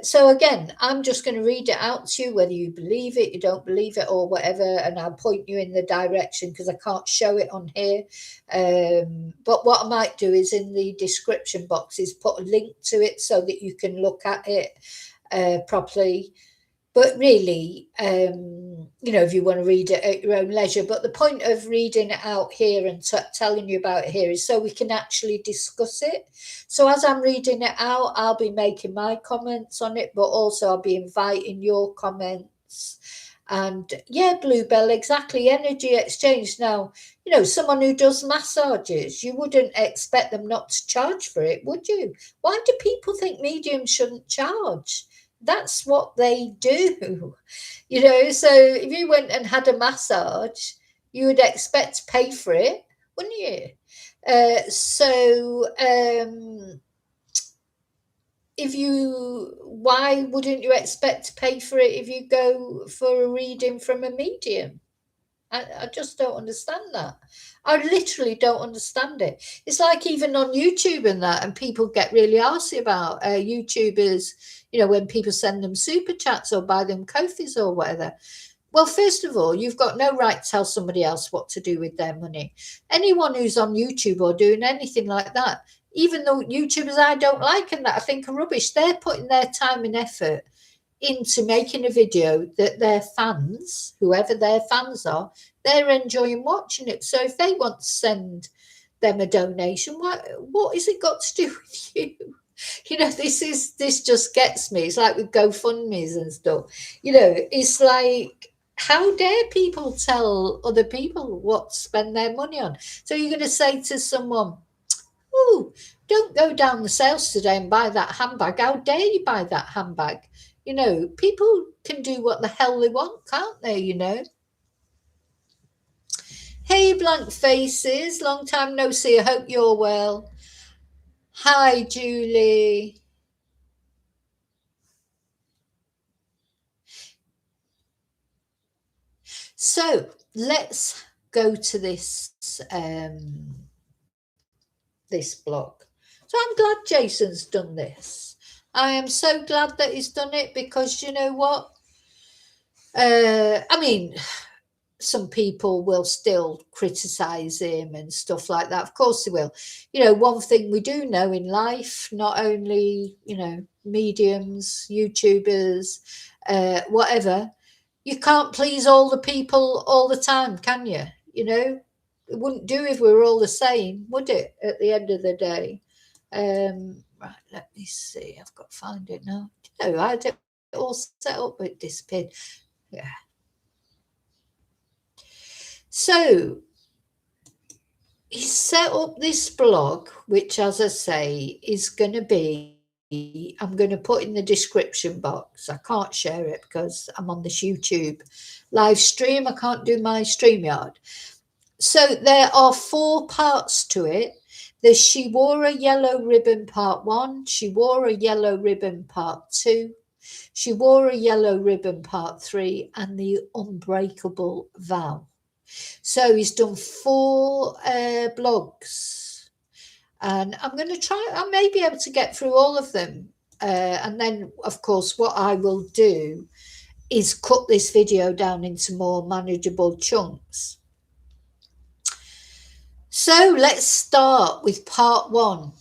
So again, I'm just going to read it out to you, whether you believe it, you don't believe it, or whatever, and I'll point you in the direction because I can't show it on here. But what I might do is in the description box is put a link to it so that you can look at it properly. But really, if you want to read it at your own leisure. But the point of reading it out here and telling you about it here is so we can actually discuss it. So as I'm reading it out, I'll be making my comments on it, but also I'll be inviting your comments. And yeah, Bluebell, exactly. Energy exchange. Now, someone who does massages, you wouldn't expect them not to charge for it, would you? Why do people think mediums shouldn't charge? That's what they do, so if you went and had a massage, you would expect to pay for it, wouldn't you? Why wouldn't you expect to pay for it if you go for a reading from a medium? I just don't understand that. I literally don't understand it. It's like even on YouTube and that, and people get really arsy about YouTubers, when people send them super chats or buy them Ko-fis or whatever. Well, first of all, you've got no right to tell somebody else what to do with their money. Anyone who's on YouTube or doing anything like that, even though YouTubers I don't like and that I think are rubbish, they're putting their time and effort into making a video that their fans, whoever their fans are, they're enjoying watching it. So if they want to send them a donation, what has it got to do with you? This just gets me. It's like with GoFundMe's and stuff. It's like, how dare people tell other people what to spend their money on? So you're going to say to someone, oh, don't go down the sales today and buy that handbag. How dare you buy that handbag? People can do what the hell they want, can't they, Hey, blank faces, long time no see. I hope you're well. Hi, Julie. So let's go to this this blog. So I'm glad Jason's done this. I am so glad that he's done it because you know what? Some people will still criticize him and stuff like that. Of course they will. One thing we do know in life, not only, mediums, YouTubers, whatever, you can't please all the people all the time, can you? It wouldn't do if we were all the same, would it, at the end of the day? Right, let me see. I've got to find it now. I had it all set up, but it disappeared. Yeah. So he set up this blog, which, as I say, is going to be, I'm going to put in the description box. I can't share it because I'm on this YouTube live stream. I can't do my StreamYard. So there are 4 parts to it. There's She Wore a Yellow Ribbon Part 1. She Wore a Yellow Ribbon Part 2. She Wore a Yellow Ribbon Part 3. And The Unbreakable Vow. So he's done 4 blogs, and I'm going to try. I may be able to get through all of them, and then, of course, what I will do is cut this video down into more manageable chunks. So let's start with part 1.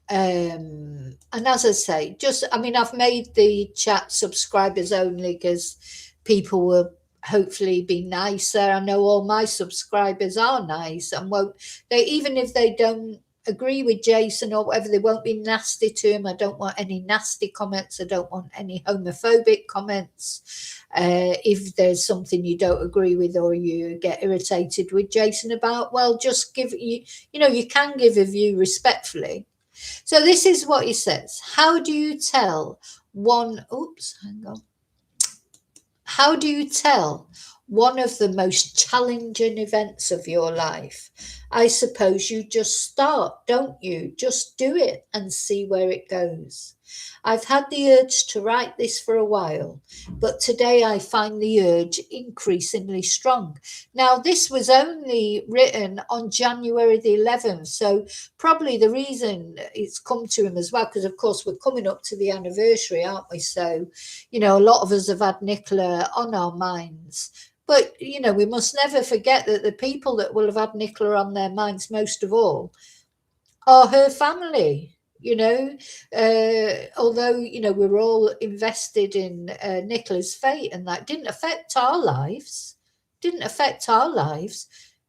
And as I say, I've made the chat subscribers only because people will hopefully be nicer. I know all my subscribers are nice and even if they don't agree with Jason or whatever, they won't be nasty to him. I don't want any nasty comments. I don't want any homophobic comments. If there's something you don't agree with or you get irritated with Jason about, well, just you can give a view respectfully. So this is what he says. How do you tell one, oops, hang on. How do you tell one of the most challenging events of your life? I suppose you just start, don't you? Just do it and see where it goes. I've had the urge to write this for a while, but today I find the urge increasingly strong. Now, this was only written on January the 11th, so probably the reason it's come to him as well, because of course we're coming up to the anniversary, aren't we? So, you know, a lot of us have had Nicola on our minds. But, you know, we must never forget that the people that will have had Nicola on their minds most of all are her family. You know, although, you know, we were all invested in Nicola's fate, and that didn't affect our lives,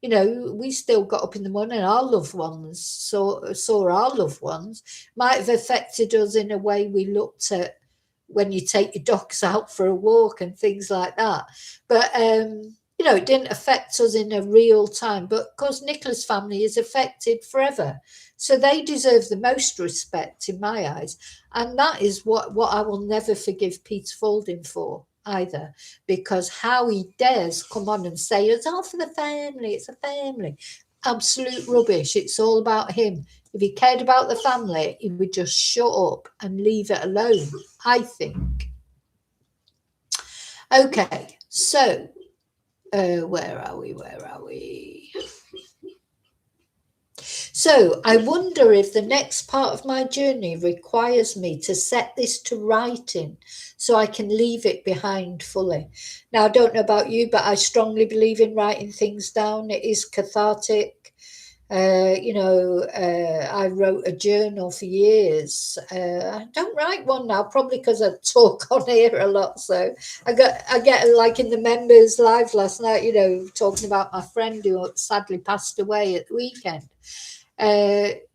You know, we still got up in the morning, our loved ones saw our loved ones. Might have affected us in a way we looked at when you take your dogs out for a walk and things like that. But, you know, it didn't affect us in a real time. But because Nicola's family is affected forever. So they deserve the most respect in my eyes. And that is what I will never forgive Peter Falding for either, because how he dares come on and say it's all for the family, it's a family. Absolute rubbish. It's all about him. If he cared about the family, he would just shut up and leave it alone, I think. Okay, so where are we? So I wonder if the next part of my journey requires me to set this to writing so I can leave it behind fully. Now, I don't know about you, but I strongly believe in writing things down. It is cathartic. You know, I wrote a journal for years. I don't write one now, probably because I talk on here a lot. So I get like in the members live last night, you know, talking about my friend who sadly passed away at the weekend.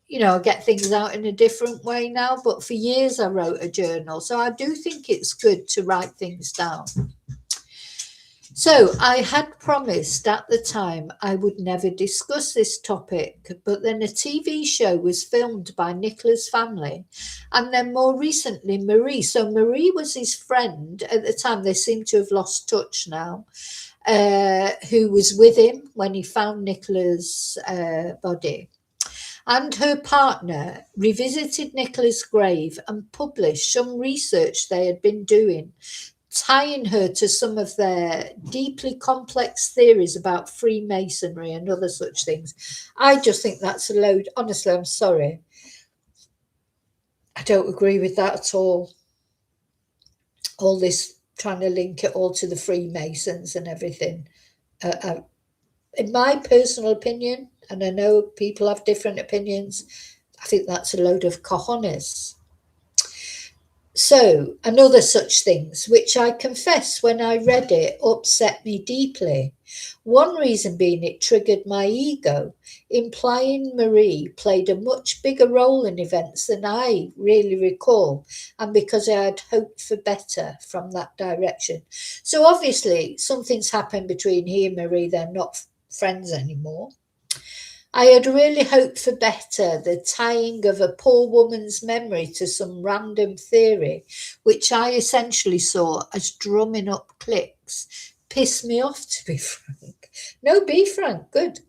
You know, I get things out in a different way now, but for years I wrote a journal. So I do think it's good to write things down. So I had promised at the time I would never discuss this topic, but then a TV show was filmed by Nicola's family, and then more recently Marie. So Marie was his friend at the time. They seem to have lost touch now, who was with him when he found Nicola's body. And her partner revisited Nicola's grave and published some research they had been doing, tying her to some of their deeply complex theories about Freemasonry and other such things. I just think that's a load. Honestly, I'm sorry. I don't agree with that at all. All this trying to link it all to the Freemasons and everything. In my personal opinion, and I know people have different opinions, I think that's a load of cojones. So, and other such things, which I confess when I read it upset me deeply. One reason being it triggered my ego, implying Marie played a much bigger role in events than I really recall, and because I had hoped for better from that direction. So obviously something's happened between he and Marie, they're not friends anymore. I had really hoped for better, the tying of a poor woman's memory to some random theory, which I essentially saw as drumming up clicks. Pissed me off, to be frank. No, be frank, good.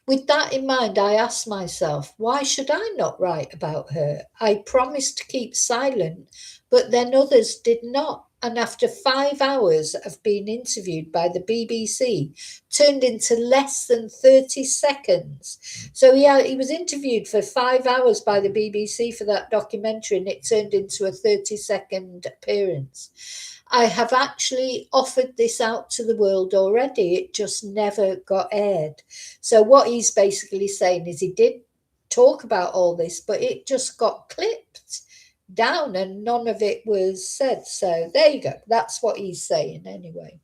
With that in mind, I asked myself, why should I not write about her? I promised to keep silent, but then others did not. And after 5 hours of being interviewed by the BBC, turned into less than 30 seconds. So he was interviewed for 5 hours by the BBC for that documentary, and it turned into a 30-second appearance. I have actually offered this out to the world already. It just never got aired. So what he's basically saying is he did talk about all this, but it just got clipped down and none of it was said. So there you go. That's what he's saying anyway.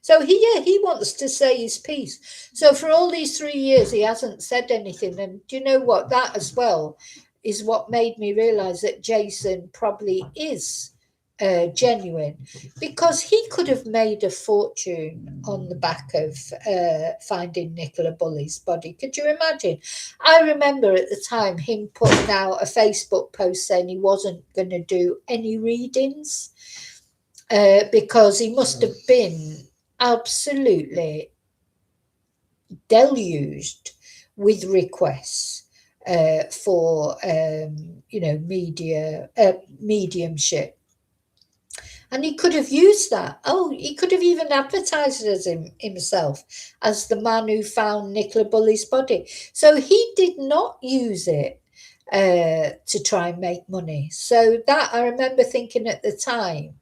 So he wants to say his piece. So for all these 3 years, he hasn't said anything. And do you know what? That as well is what made me realize that Jason probably is genuine, because he could have made a fortune on the back of finding Nicola Bulley's body. Could you imagine? I remember at the time him putting out a Facebook post saying he wasn't going to do any readings because he must have been absolutely deluged with requests for mediumship. And he could have used that. Oh, he could have even advertised as himself as the man who found Nicola Bulley's body. So he did not use it to try and make money. So that, I remember thinking at the time,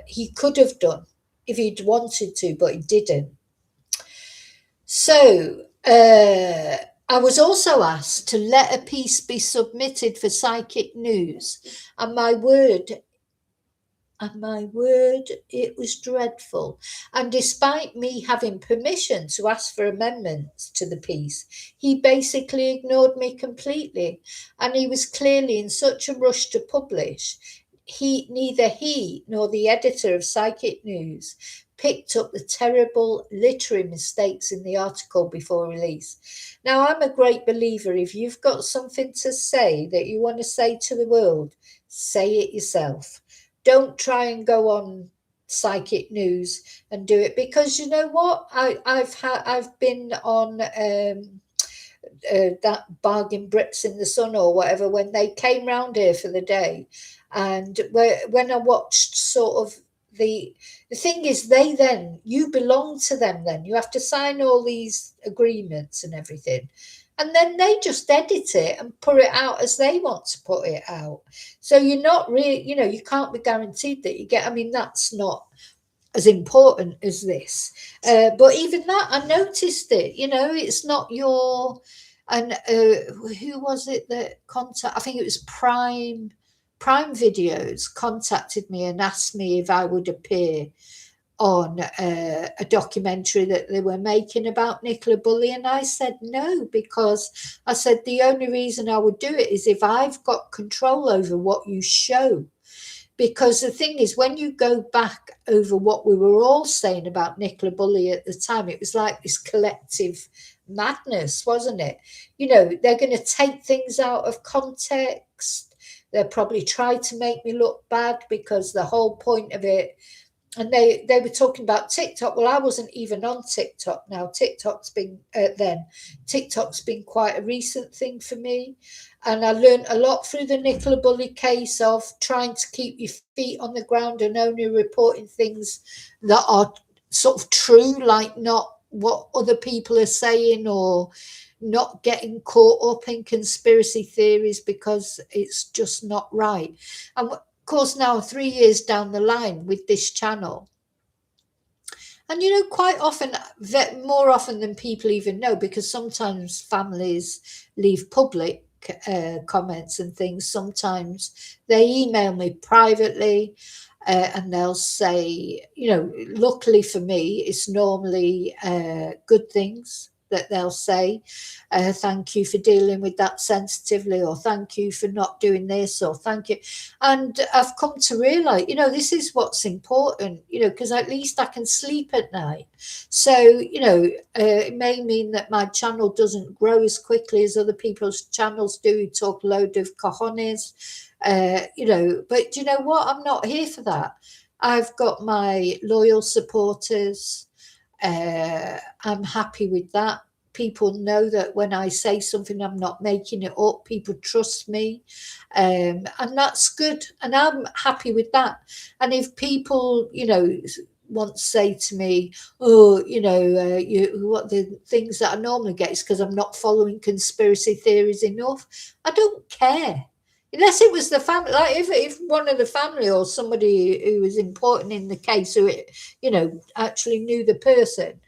he could have done if he'd wanted to, but he didn't. So I was also asked to let a piece be submitted for psychic news, and my word, it was dreadful. And despite me having permission to ask for amendments to the piece, he basically ignored me completely. And he was clearly in such a rush to publish. Neither he nor the editor of Psychic News picked up the terrible literary mistakes in the article before release. Now, I'm a great believer, if you've got something to say that you want to say to the world, say it yourself. Don't try and go on Psychic News and do it, because you know what? I've been on that Bargain Brits in the Sun or whatever when they came round here for the day, and when I watched sort of the thing is, you belong to them. Then you have to sign all these agreements and everything. And then they just edit it and put it out as they want to put it out. So you're not really, you can't be guaranteed that you get, I mean, that's not as important as this. But even that, I noticed it, it's not your, and who was it that I think it was Prime Videos contacted me and asked me if I would appear on a documentary that they were making about Nicola Bulley, and I said no, because I said the only reason I would do it is if I've got control over what you show. Because the thing is, when you go back over what we were all saying about Nicola Bulley at the time, it was like this collective madness, wasn't it? They're going to take things out of context. They'll probably try to make me look bad, because the whole point of it, and they were talking about TikTok. Well, I wasn't even on TikTok now. TikTok's been quite a recent thing for me. And I learned a lot through the Nicola Bulley case of trying to keep your feet on the ground and only reporting things that are sort of true, like not what other people are saying, or not getting caught up in conspiracy theories, because it's just not right. And course, now 3 years down the line with this channel, and quite often, more often than people even know, because sometimes families leave public comments and things. Sometimes they email me privately, and they'll say, luckily for me, it's normally good things that they'll say. Thank you for dealing with that sensitively, or thank you for not doing this, or thank you. And I've come to realize, this is what's important, because at least I can sleep at night. So, it may mean that my channel doesn't grow as quickly as other people's channels do who talk a load of cojones, but you know what? I'm not here for that. I've got my loyal supporters. I'm happy with that. People know that when I say something, I'm not making it up. People trust me, and that's good. And I'm happy with that. And if people, once say to me, oh, what the things that I normally get is because I'm not following conspiracy theories enough. I don't care. Unless it was the family, like if one of the family or somebody who was important in the case, who actually knew the person,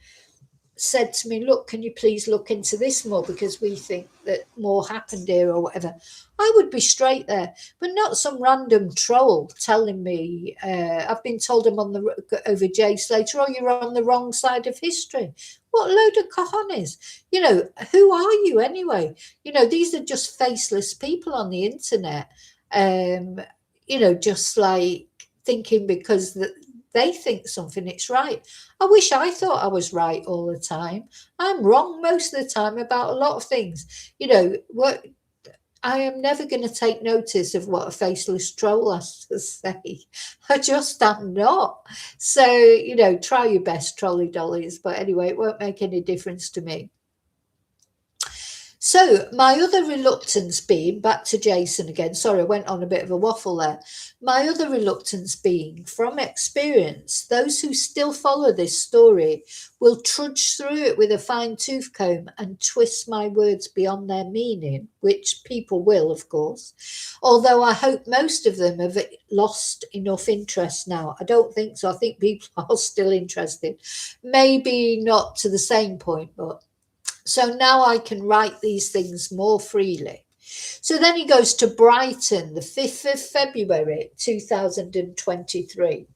said to me, look, can you please look into this more, because we think that more happened here, or whatever, I would be straight there. But not some random troll telling me, I've been told I'm on over Jay Slater, or you're on the wrong side of history. What load of cojones? Who are you anyway? These are just faceless people on the internet. just like thinking because they think something, it's right. I wish I thought I was right all the time. I'm wrong most of the time about a lot of things. What I am never going to take notice of what a faceless troll has to say. I just am not. So, try your best, trolley dollies. But anyway, it won't make any difference to me. So, my other reluctance being, back to Jason again, sorry, I went on a bit of a waffle there. My other reluctance being, from experience, those who still follow this story will trudge through it with a fine tooth comb and twist my words beyond their meaning, which people will, of course. Although I hope most of them have lost enough interest now. I don't think so. I think people are still interested. Maybe not to the same point, but. So now I can write these things more freely. So then he goes to Brighton, the 5th of February, 2023.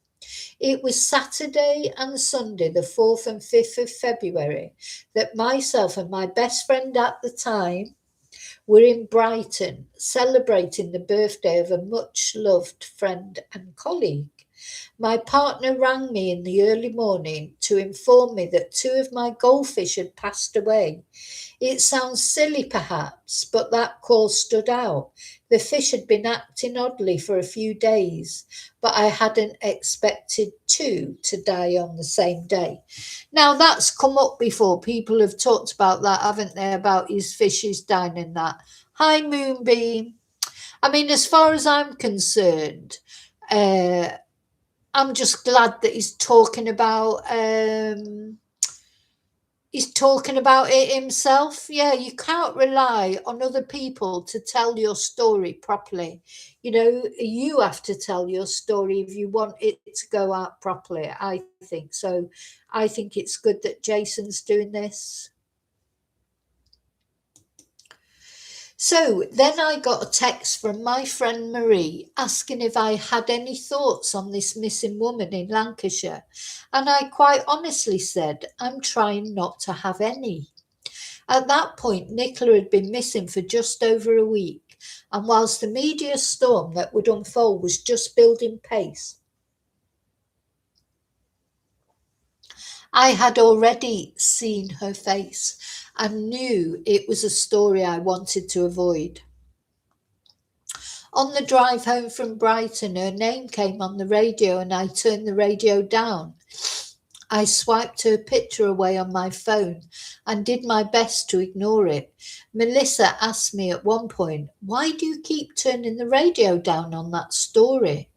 It was Saturday and Sunday, the 4th and 5th of February, that myself and my best friend at the time were in Brighton celebrating the birthday of a much loved friend and colleague. My partner rang me in the early morning to inform me that 2 of my goldfish had passed away. It sounds silly perhaps, but that call stood out. The fish had been acting oddly for a few days, but I hadn't expected 2 to die on the same day. Now that's come up before. People have talked about that, haven't they, about his fishes dying and that. Hi, Moonbeam. I mean, as far as I'm concerned, I'm just glad that he's talking about it himself. Yeah, you can't rely on other people to tell your story properly. You have to tell your story if you want it to go out properly, I think. So I think it's good that Jason's doing this. So then I got a text from my friend Marie asking if I had any thoughts on this missing woman in Lancashire. And I quite honestly said, I'm trying not to have any. At that point, Nicola had been missing for just over a week. And whilst the media storm that would unfold was just building pace, I had already seen her face and knew it was a story I wanted to avoid. On the drive home from Brighton, her name came on the radio and I turned the radio down. I swiped her picture away on my phone and did my best to ignore it. Melissa asked me at one point, why do you keep turning the radio down on that story?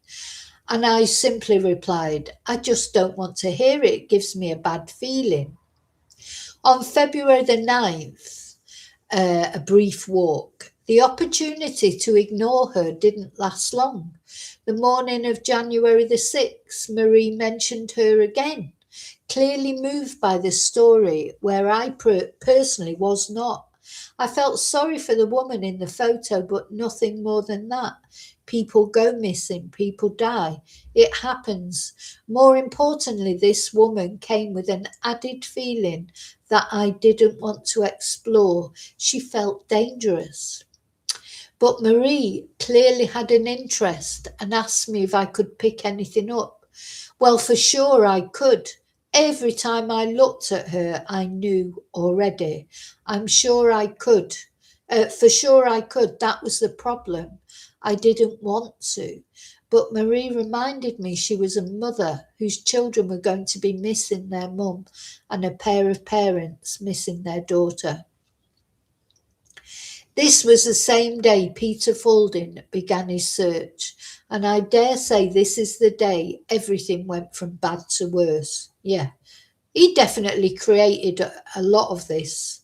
And I simply replied, I just don't want to hear it. It gives me a bad feeling. On February the 9th, a brief walk. The opportunity to ignore her didn't last long. The morning of January the 6th, Marie mentioned her again, clearly moved by the story where I personally was not. I felt sorry for the woman in the photo, but nothing more than that. People go missing, people die. It happens. More importantly, this woman came with an added feeling that I didn't want to explore. She felt dangerous. But Marie clearly had an interest and asked me if I could pick anything up. Well, for sure I could. Every time I looked at her, I knew already. I'm sure I could. For sure I could. That was the problem. I didn't want to. But Marie reminded me she was a mother whose children were going to be missing their mum and a pair of parents missing their daughter. This was the same day Peter Falding began his search, and I dare say this is the day everything went from bad to worse. Yeah, he definitely created a lot of this.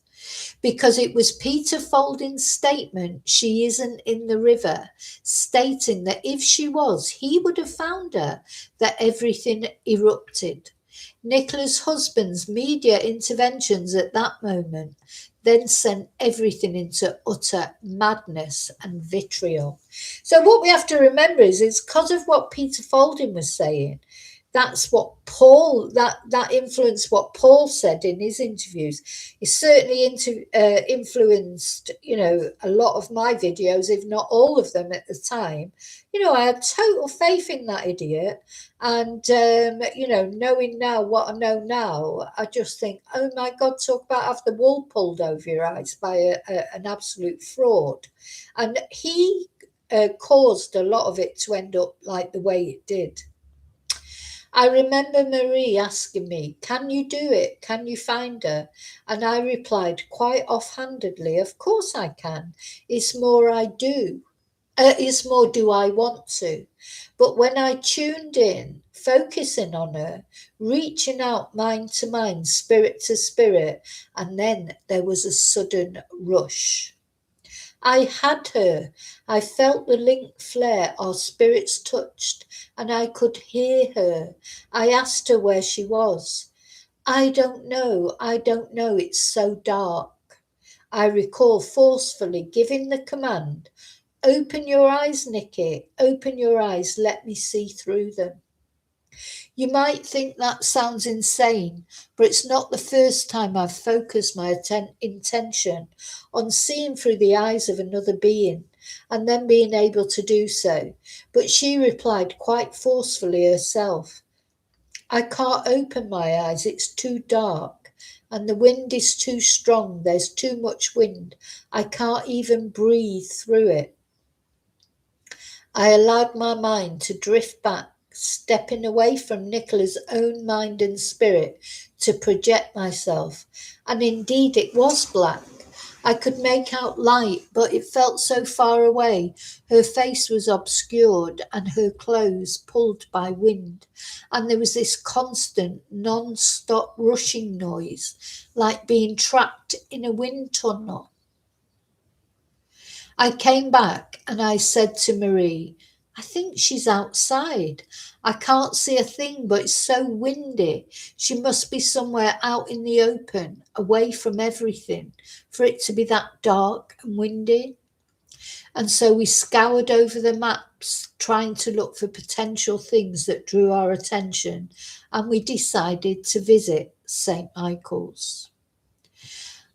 Because it was Peter Falding's statement, she isn't in the river, stating that if she was, he would have found her, that everything erupted. Nicola's husband's media interventions at that moment then sent everything into utter madness and vitriol. So what we have to remember is it's because of what Peter Falding was saying That's what Paul, that influenced what Paul said in his interviews. It certainly influenced, a lot of my videos, if not all of them at the time. I had total faith in that idiot. And, knowing now what I know now, I just think, oh my God, talk about have the wool pulled over your eyes by an absolute fraud. And he caused a lot of it to end up like the way it did. I remember Marie asking me, "Can you do it? Can you find her?" And I replied quite offhandedly, "Of course I can. It's more I do. It's more do I want to." But when I tuned in, focusing on her, reaching out mind to mind, spirit to spirit, and then there was a sudden rush. I had her. I felt the link flare, our spirits touched, and I could hear her. I asked her where she was. "I don't know, I don't know, it's so dark." I recall forcefully giving the command, "Open your eyes, Nikki, open your eyes, let me see through them." You might think that sounds insane, but it's not the first time I've focused my intention on seeing through the eyes of another being and then being able to do so. But she replied quite forcefully herself, "I can't open my eyes, it's too dark. And the wind is too strong, there's too much wind. I can't even breathe through it." I allowed my mind to drift back, stepping away from Nicola's own mind and spirit to project myself. And indeed, it was black. I could make out light, but it felt so far away. Her face was obscured and her clothes pulled by wind. And there was this constant, non-stop rushing noise, like being trapped in a wind tunnel. I came back and I said to Marie, "I think she's outside. I can't see a thing, but it's so windy. She must be somewhere out in the open, away from everything, for it to be that dark and windy." And so we scoured over the maps, trying to look for potential things that drew our attention, and we decided to visit St. Michael's.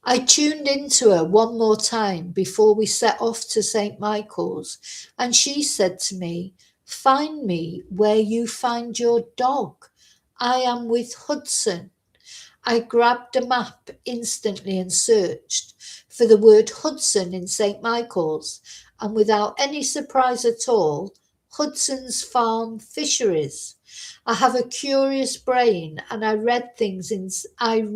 I tuned into her one more time before we set off to St. Michael's, and she said to me, "Find me where you find your dog. I am with Hudson." I grabbed a map instantly and searched for the word Hudson in St. Michael's, and without any surprise at all, Hudson's Farm Fisheries. I have a curious brain, and I read things inside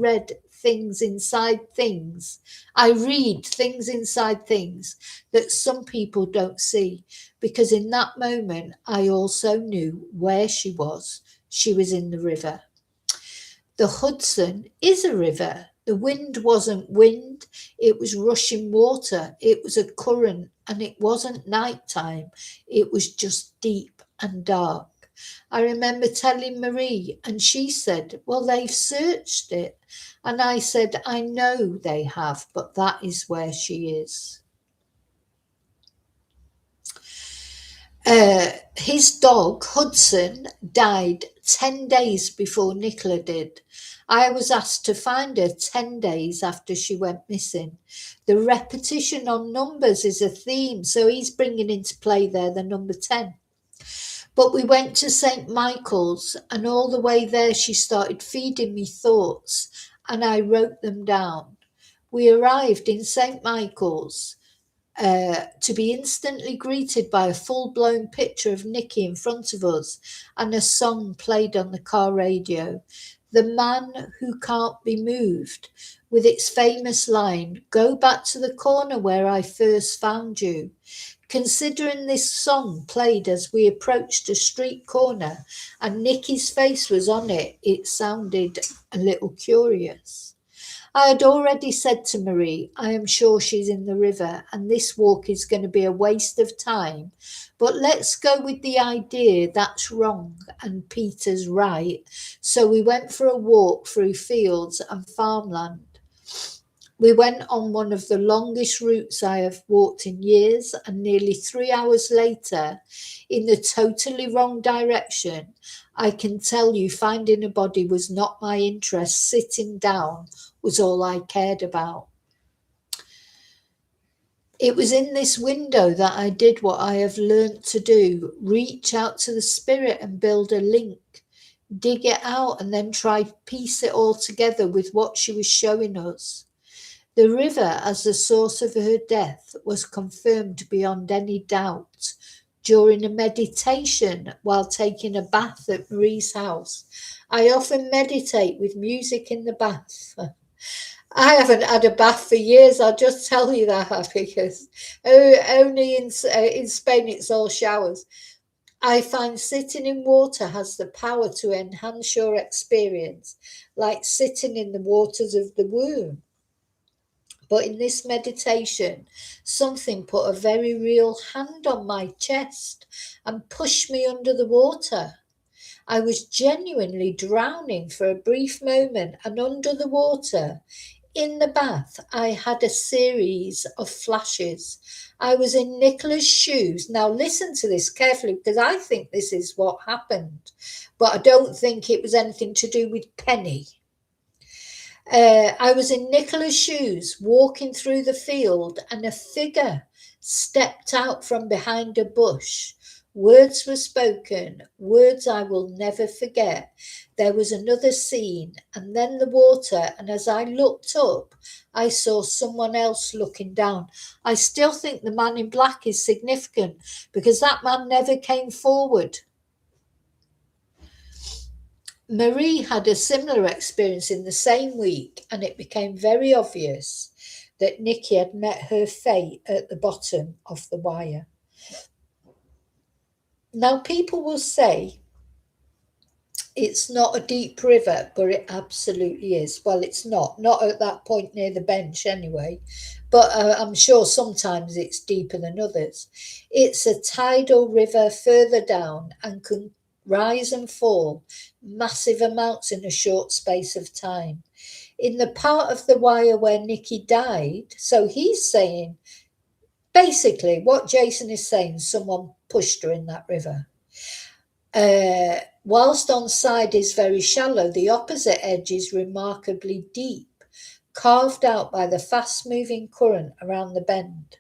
things. I read things inside things that some people don't see, because in that moment I also knew where she was. She was in the river. The Hudson is a river. The wind wasn't wind, it was rushing water. It was a current, and it wasn't nighttime. It was just deep and dark. I remember telling Marie, and she said, "Well, they've searched it." And I said, "I know they have, but that is where she is." His dog, Hudson, died 10 days before Nicola did. I was asked to find her 10 days after she went missing. The repetition on numbers is a theme, so he's bringing into play there the number 10. But we went to St. Michael's, and all the way there she started feeding me thoughts, and I wrote them down. We arrived in St. Michael's to be instantly greeted by a full-blown picture of Nikki in front of us, and a song played on the car radio, "The Man Who Can't Be Moved," with its famous line, "Go back to the corner where I first found you." Considering this song played as we approached a street corner and Nikki's face was on it, it sounded a little curious. I had already said to Marie, "I am sure she's in the river and this walk is going to be a waste of time, but let's go with the idea that's wrong and Peter's right." So we went for a walk through fields and farmland. We went on one of the longest routes I have walked in years, and nearly 3 hours later, in the totally wrong direction, I can tell you finding a body was not my interest. Sitting down was all I cared about. It was in this window that I did what I have learnt to do: reach out to the spirit and build a link, dig it out, and then try piece it all together with what she was showing us. The river as the source of her death was confirmed beyond any doubt during a meditation while taking a bath at Marie's house. I often meditate with music in the bath. I haven't had a bath for years, I'll just tell you that, because only in Spain it's all showers. I find sitting in water has the power to enhance your experience, like sitting in the waters of the womb. But in this meditation, something put a very real hand on my chest and pushed me under the water. I was genuinely drowning for a brief moment, and under the water, in the bath, I had a series of flashes. I was in Nicola's shoes. Now, listen to this carefully, because I think this is what happened, but I don't think it was anything to do with Penny. I was in Nicola's shoes, walking through the field, and a figure stepped out from behind a bush. Words were spoken, words I will never forget. There was another scene, and then the water, and as I looked up, I saw someone else looking down. I still think the man in black is significant, because that man never came forward. Marie had a similar experience in the same week, and it became very obvious that Nikki had met her fate at the bottom of the wire. Now, people will say it's not a deep river, but it absolutely is. Well, it's not at that point near the bench anyway, but I'm sure sometimes it's deeper than others. It's a tidal river further down and can rise and fall massive amounts in a short space of time. In the part of the wire where Nikki died, so he's saying, basically what Jason is saying, someone pushed her in that river. Whilst on side is very shallow, the opposite edge is remarkably deep, carved out by the fast-moving current around the bend.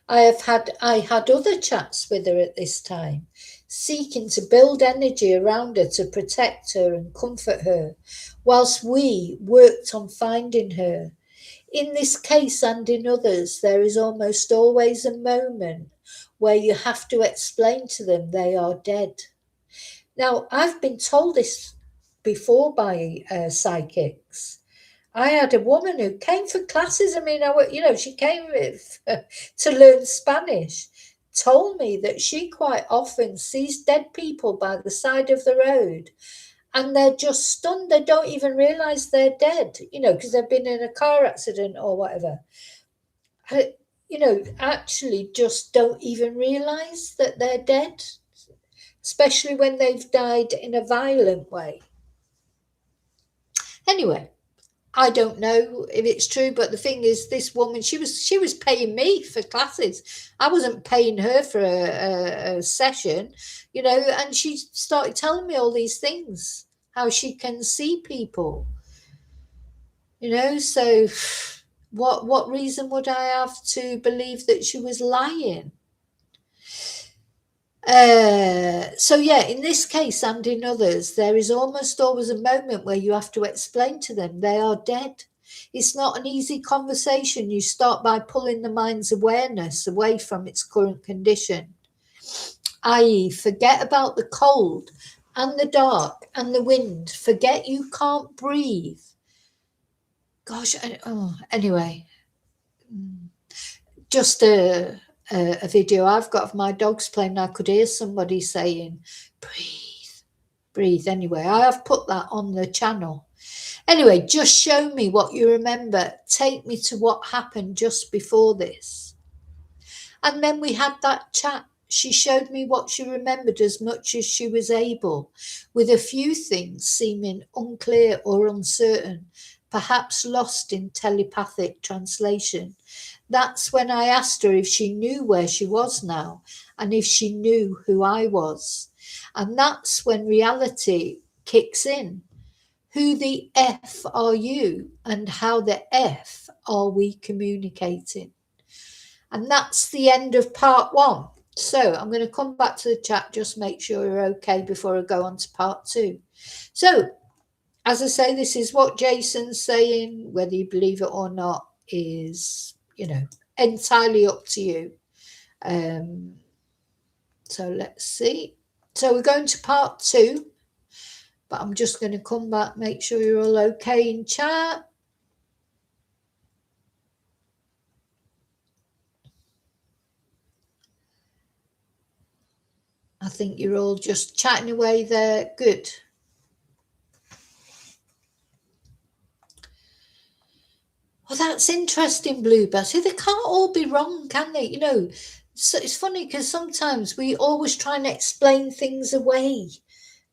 I had other chats with her at this time, seeking to build energy around her to protect her and comfort her, whilst we worked on finding her. In this case and in others, there is almost always a moment where you have to explain to them they are dead. Now, I've been told this before by psychics. I had a woman who came for classes. I mean, she came to learn Spanish, told me that she quite often sees dead people by the side of the road, and they're just stunned. They don't even realize they're dead, because they've been in a car accident or whatever. Actually just don't even realize that they're dead, especially when they've died in a violent way. Anyway, I don't know if it's true, but the thing is, this woman, she was paying me for classes. I wasn't paying her for a session, and she started telling me all these things, how she can see people, so what reason would I have to believe that she was lying? So yeah, in this case and in others, there is almost always a moment where you have to explain to them they are dead. It's not an easy conversation. You start by pulling the mind's awareness away from its current condition, i.e., forget about the cold and the dark and the wind. Forget you can't breathe. Gosh, anyway, just a video I've got of my dogs playing. I could hear somebody saying, breathe. Anyway, I have put that on the channel. Anyway, just show me what you remember. Take me to what happened just before this. And then we had that chat. She showed me what she remembered as much as she was able, with a few things seeming unclear or uncertain. perhaps lost in telepathic translation. That's when I asked her if she knew where she was now and if she knew who I was. And that's when reality kicks in. Who the F are you, and how the F are we communicating? And that's the end of part 1. So I'm going to come back to the chat, just make sure you're okay before I go on to part 2. So, as I say, this is what Jason's saying. Whether you believe it or not is, entirely up to you. So let's see. So we're going to part 2. But I'm just going to come back, make sure you're all okay in chat. I think you're all just chatting away there. Good. Well, that's interesting, Bluebell. See, they can't all be wrong, can they? So it's funny because sometimes we always try and explain things away,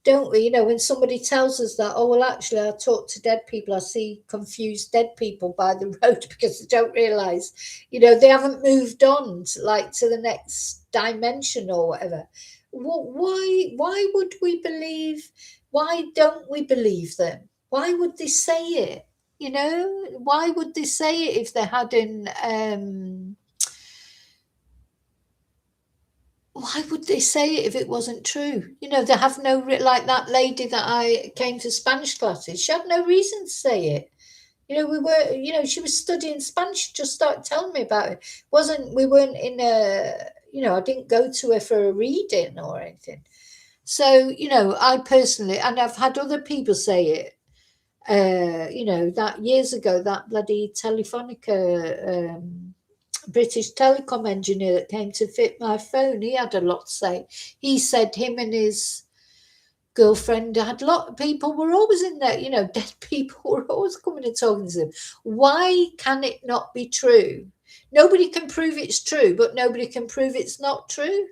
don't we? When somebody tells us that, oh, well, actually, I talk to dead people. I see confused dead people by the road because they don't realise, they haven't moved on to the next dimension or whatever. Why would we believe? Why don't we believe them? Why would they say it? Why would they say it if they hadn't? Why would they say it if it wasn't true? They have no, like that lady that I came to Spanish classes, she had no reason to say it. She was studying Spanish, just started telling me about it. We weren't in I didn't go to her for a reading or anything. So, I personally, and I've had other people say it, that years ago, that bloody Telefonica, British telecom engineer that came to fit my phone, he had a lot to say. He said him and his girlfriend had a lot of people were always in there, dead people were always coming and talking to them. Why can it not be true? Nobody can prove it's true, but nobody can prove it's not true.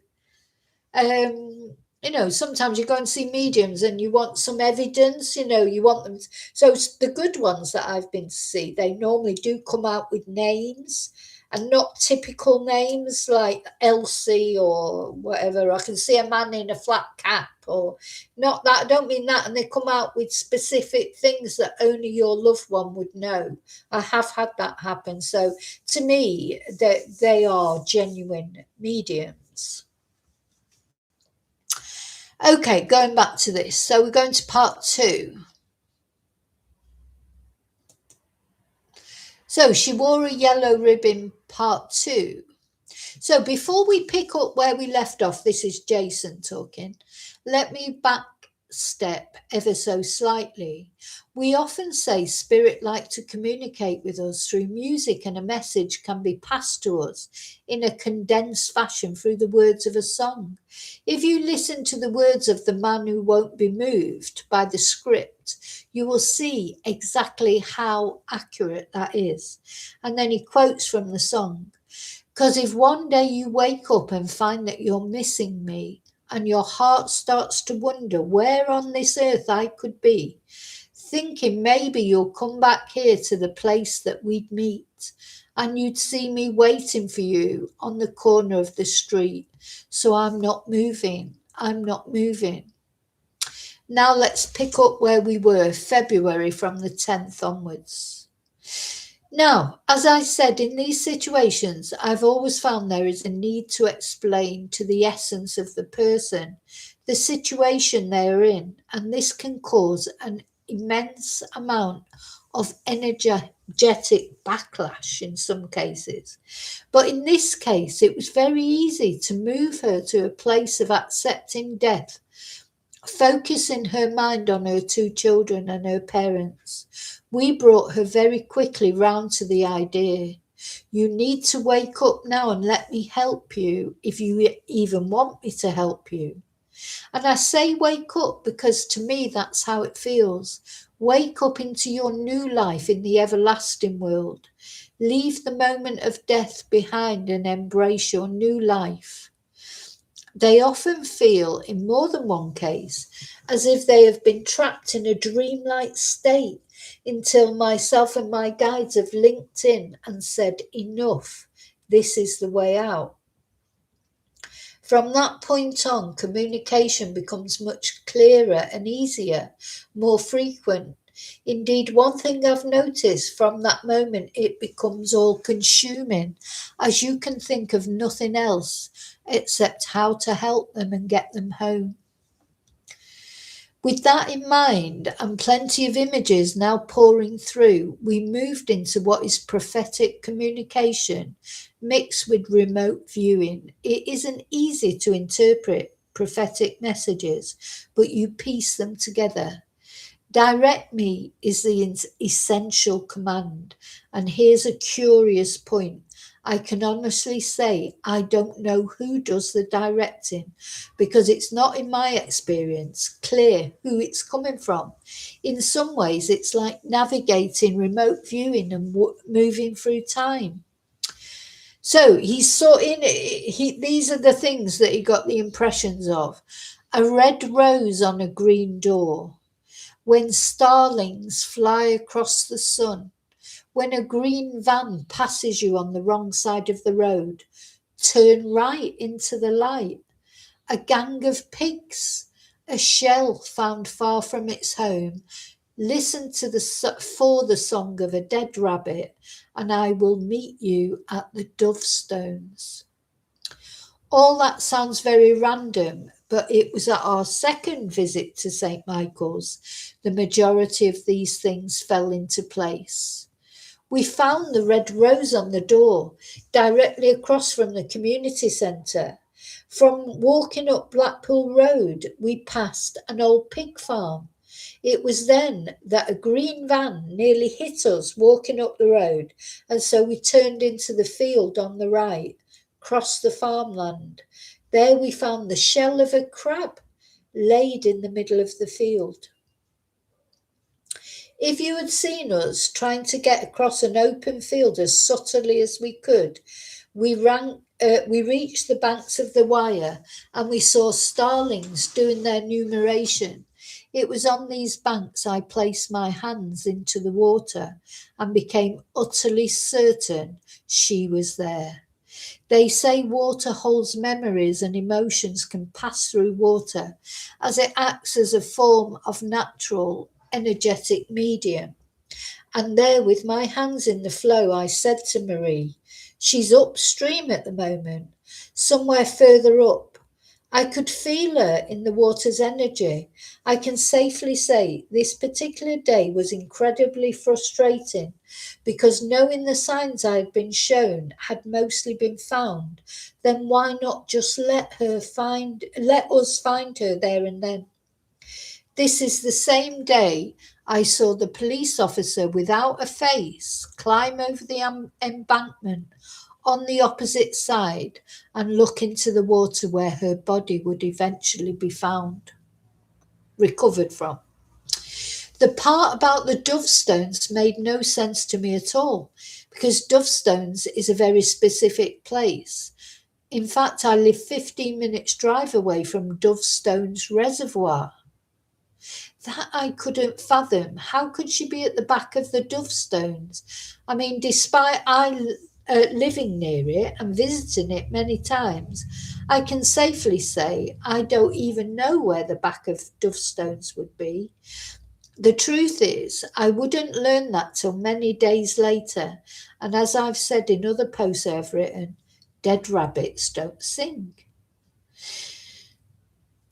Sometimes you go and see mediums and you want some evidence, you want them. So the good ones that I've been to see, they normally do come out with names and not typical names like Elsie or whatever. I can see a man in a flat cap or not that. I don't mean that. And they come out with specific things that only your loved one would know. I have had that happen. So to me, they are genuine mediums. Okay, going back to this. So we're going to part 2. So she wore a yellow ribbon, part 2. So before we pick up where we left off, this is Jason talking. Let me back step ever so slightly. We often say spirit like to communicate with us through music, and a message can be passed to us in a condensed fashion through the words of a song. If you listen to the words of The Man Who Won't Be Moved by the script, you will see exactly how accurate that is. And then he quotes from the song. Because if one day you wake up and find that you're missing me, and your heart starts to wonder where on this earth I could be, thinking maybe you'll come back here to the place that we'd meet, and you'd see me waiting for you on the corner of the street. So I'm not moving. Now let's pick up where we were, February from the 10th onwards. Now, as I said, in these situations, I've always found there is a need to explain to the essence of the person the situation they're in, and this can cause an immense amount of energetic backlash in some cases. But in this case, it was very easy to move her to a place of accepting death, focusing her mind on her 2 children and her parents. We brought her very quickly round to the idea, you need to wake up now and let me help you, if you even want me to help you. And I say wake up because to me that's how it feels. Wake up into your new life in the everlasting world. Leave the moment of death behind and embrace your new life. They often feel, in more than one case, as if they have been trapped in a dreamlike state until myself and my guides have linked in and said, enough, this is the way out. From that point on, communication becomes much clearer and easier, more frequent. Indeed, one thing I've noticed from that moment, it becomes all consuming, as you can think of nothing else except how to help them and get them home. With that in mind, and plenty of images now pouring through, we moved into what is prophetic communication mixed with remote viewing. It isn't easy to interpret prophetic messages, but you piece them together. Direct me is the essential command. And here's a curious point. I can honestly say I don't know who does the directing, because it's not, in my experience, clear who it's coming from. In some ways, it's like navigating remote viewing and moving through time. So he saw in it, these are the things that he got the impressions of. A red rose on a green door. When starlings fly across the sun, when a green van passes you on the wrong side of the road, turn right into the light. A gang of pigs, a shell found far from its home. Listen to for the song of a dead rabbit, and I will meet you at the Dove Stones. All that sounds very random, but it was at our second visit to St. Michael's the majority of these things fell into place. We found the red rose on the door, directly across from the community centre. From walking up Blackpool Road, we passed an old pig farm. It was then that a green van nearly hit us walking up the road, and so we turned into the field on the right, crossed the farmland. There we found the shell of a crab laid in the middle of the field. If you had seen us trying to get across an open field as subtly as we could, we reached the banks of the Wyre and we saw starlings doing their numeration. It was on these banks I placed my hands into the water and became utterly certain she was there. They say water holds memories and emotions can pass through water as it acts as a form of natural energetic medium. And there, with my hands in the flow, I said to Marie, she's upstream at the moment, somewhere further up. I could feel her in the water's energy. I can safely say this particular day was incredibly frustrating because knowing the signs I had been shown had mostly been found, then why not just let us find her there and then? This is the same day I saw the police officer without a face climb over the embankment on the opposite side and look into the water where her body would eventually be found, recovered from. The part about the Dove Stones made no sense to me at all, because Dove Stones is a very specific place. In fact, I live 15 minutes drive away from Dove Stones Reservoir. That I couldn't fathom. How could she be at the back of the Dove Stones? I mean, despite living near it and visiting it many times, I can safely say I don't even know where the back of Dove Stones would be. The truth is, I wouldn't learn that till many days later. And as I've said in other posts I've written, dead rabbits don't sing.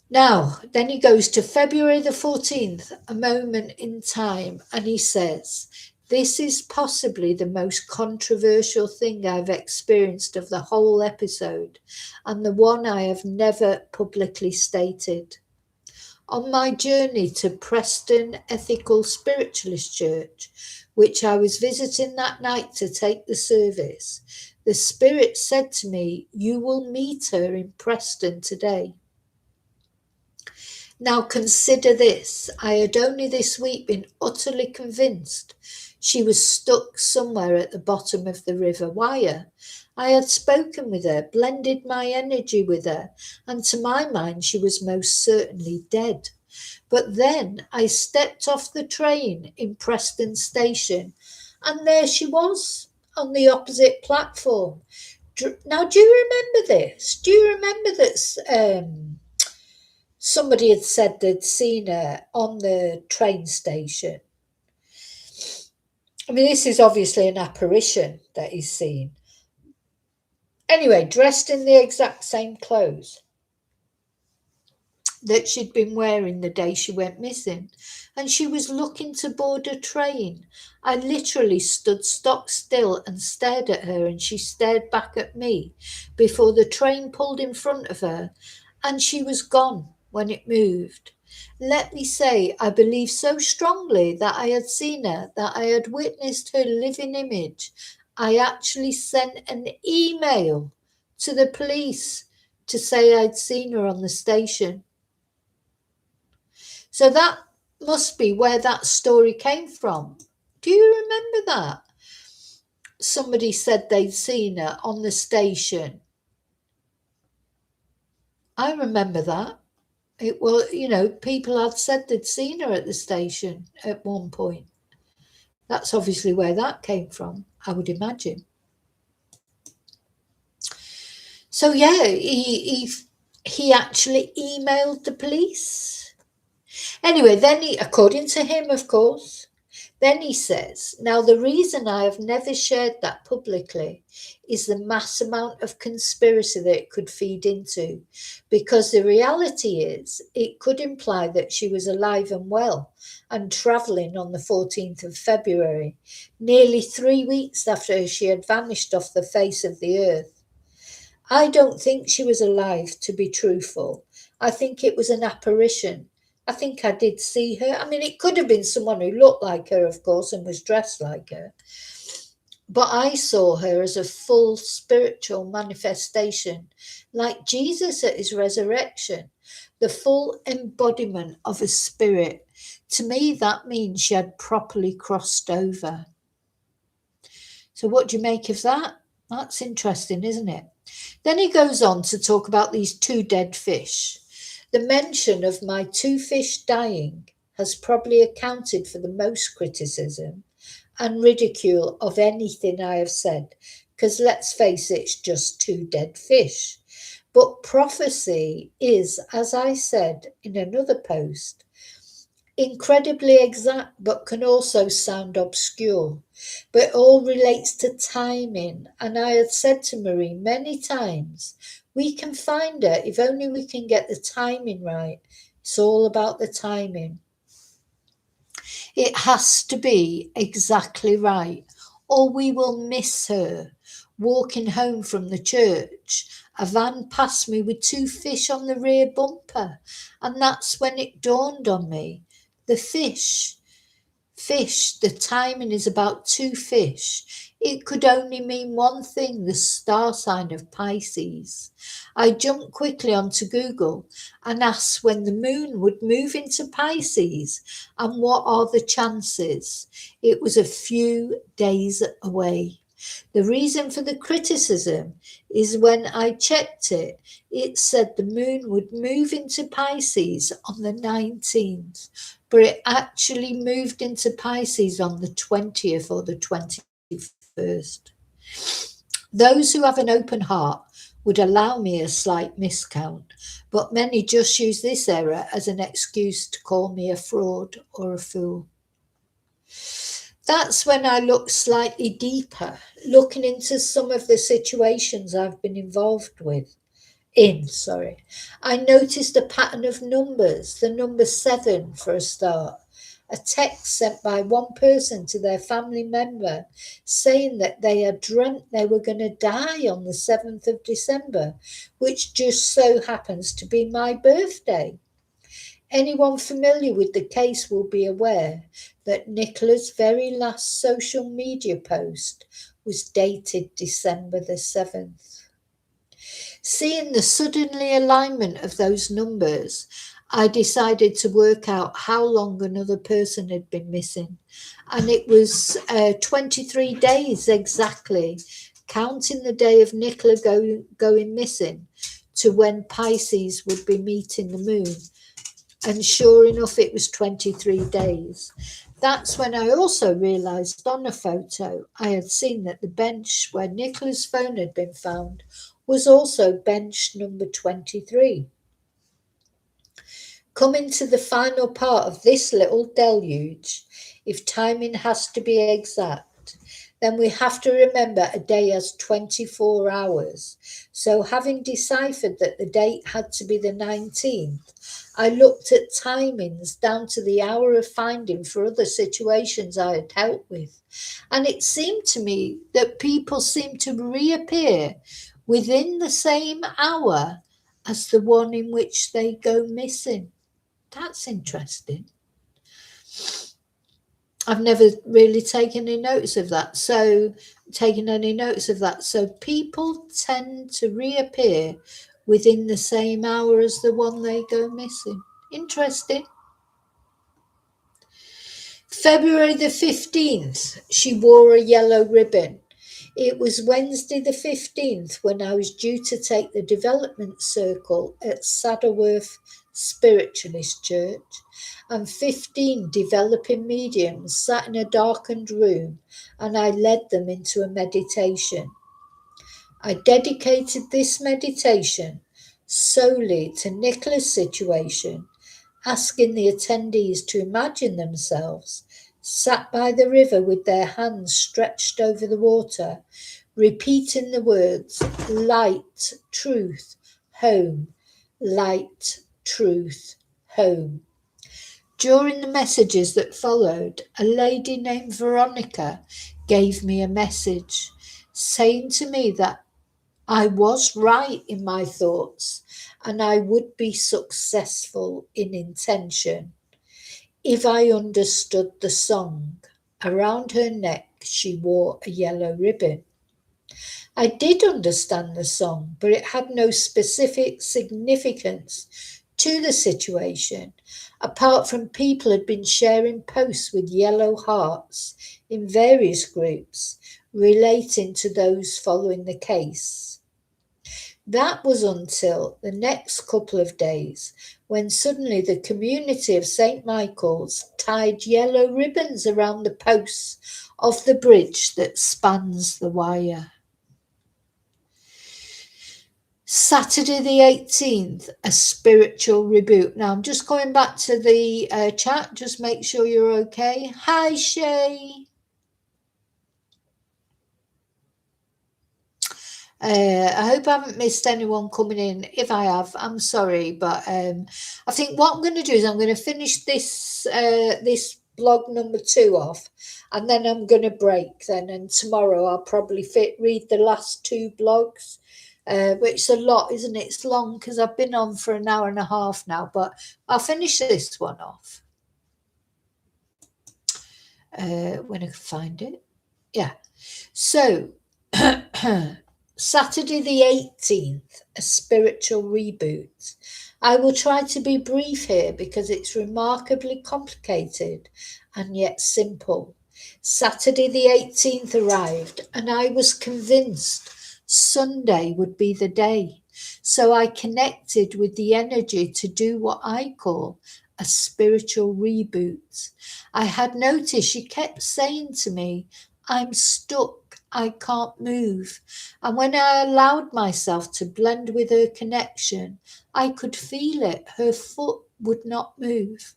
Now, then he goes to February the 14th, a moment in time, and he says, this is possibly the most controversial thing I've experienced of the whole episode, and the one I have never publicly stated. On my journey to Preston Ethical Spiritualist Church, which I was visiting that night to take the service, the Spirit said to me, you will meet her in Preston today. Now consider this, I had only this week been utterly convinced she was stuck somewhere at the bottom of the River Wyre, I had spoken with her, blended my energy with her, and to my mind she was most certainly dead. But then I stepped off the train in Preston Station, and there she was on the opposite platform. Now, do you remember this? Do you remember that somebody had said they'd seen her on the train station? I mean, this is obviously an apparition that he's seen. Anyway, dressed in the exact same clothes that she'd been wearing the day she went missing, and she was looking to board a train. I literally stood stock still and stared at her, and she stared back at me before the train pulled in front of her, and she was gone when it moved. Let me say, I believe so strongly that I had seen her, that I had witnessed her living image. I actually sent an email to the police to say I'd seen her on the station. So that must be where that story came from. Do you remember that? Somebody said they'd seen her on the station. I remember that. It was, people had said they'd seen her at the station at one point. That's obviously where that came from, I would imagine. So yeah, he actually emailed the police. Anyway, then according to him, of course, then he says, now the reason I have never shared that publicly is the mass amount of conspiracy that it could feed into, because the reality is it could imply that she was alive and well and travelling on the 14th of February, nearly 3 weeks after she had vanished off the face of the earth. I don't think she was alive, to be truthful. I think it was an apparition. I think I did see her. I mean, it could have been someone who looked like her, of course, and was dressed like her. But I saw her as a full spiritual manifestation, like Jesus at his resurrection, the full embodiment of a spirit. To me, that means she had properly crossed over. So what do you make of that? That's interesting, isn't it? Then he goes on to talk about these 2 dead fish. The mention of my 2 fish dying has probably accounted for the most criticism and ridicule of anything I have said, because let's face it, it's just 2 dead fish. But prophecy is, as I said in another post, incredibly exact, but can also sound obscure. But it all relates to timing. And I had said to Marie many times, we can find her if only we can get the timing right. It's all about the timing. It has to be exactly right, or we will miss her. Walking home from the church, a van passed me with 2 fish on the rear bumper, and that's when it dawned on me. The fish, the timing is about 2 fish. It could only mean one thing, the star sign of Pisces. I jumped quickly onto Google and asked when the moon would move into Pisces and what are the chances. It was a few days away. The reason for the criticism is when I checked it, it said the moon would move into Pisces on the 19th, but it actually moved into Pisces on the 20th or the 21st. Those who have an open heart would allow me a slight miscount, but many just use this error as an excuse to call me a fraud or a fool. That's when I looked slightly deeper, looking into some of the situations I've been involved in. I noticed a pattern of numbers, the number 7 for a start. A text sent by one person to their family member saying that they had dreamt they were going to die on the 7th of December, which just so happens to be my birthday. Anyone familiar with the case will be aware that Nicola's very last social media post was dated December the 7th. Seeing the suddenly alignment of those numbers, I decided to work out how long another person had been missing. And it was 23 days exactly counting the day of Nicola going missing to when Pisces would be meeting the moon. And sure enough, it was 23 days. That's when I also realised on a photo I had seen that the bench where Nicola's phone had been found was also bench number 23. Coming to the final part of this little deluge, if timing has to be exact, then we have to remember a day has 24 hours. So having deciphered that the date had to be the 19th, I looked at timings down to the hour of finding for other situations I had dealt with. And it seemed to me that people seem to reappear within the same hour as the one in which they go missing. That's interesting. I've never really taken any notice of that. So people tend to reappear within the same hour as the one they go missing. Interesting. February the 15th, she wore a yellow ribbon. It was Wednesday the 15th when I was due to take the development circle at Saddleworth Spiritualist Church, and 15 developing mediums sat in a darkened room, and I led them into a meditation. I dedicated this meditation solely to Nicola's situation, asking the attendees to imagine themselves sat by the river with their hands stretched over the water, repeating the words, light, truth, home, light, truth, home. During the messages that followed, a lady named Veronica gave me a message saying to me that I was right in my thoughts and I would be successful in intention if I understood the song. Around her neck, she wore a yellow ribbon. I did understand the song, but it had no specific significance to the situation, apart from people had been sharing posts with yellow hearts in various groups relating to those following the case. That was until the next couple of days, when suddenly the community of St. Michael's tied yellow ribbons around the posts of the bridge that spans the wire. Saturday the 18th, a spiritual reboot. Now I'm just going back to the chat, just make sure you're okay. Hi, Shay. I hope I haven't missed anyone coming in. If I have, I'm sorry, but I think what I'm going to do is I'm going to finish this this blog number 2 off, and then I'm going to break then, and tomorrow I'll probably read the last 2 blogs, which is a lot, isn't it? It's long because I've been on for an hour and a half now, but I'll finish this one off when I can find it. Yeah, so Saturday the 18th, a spiritual reboot. I will try to be brief here because it's remarkably complicated and yet simple. Saturday the 18th arrived and I was convinced Sunday would be the day. So I connected with the energy to do what I call a spiritual reboot. I had noticed she kept saying to me, I'm stuck. I can't move. And when I allowed myself to blend with her connection, I could feel it. Her foot would not move.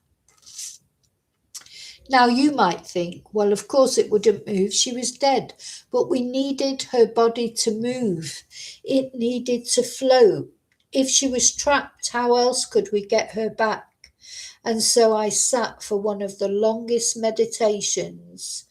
Now you might think, well, of course it wouldn't move. She was dead. But we needed her body to move. It needed to float. If she was trapped, how else could we get her back? And so I sat for one of the longest meditations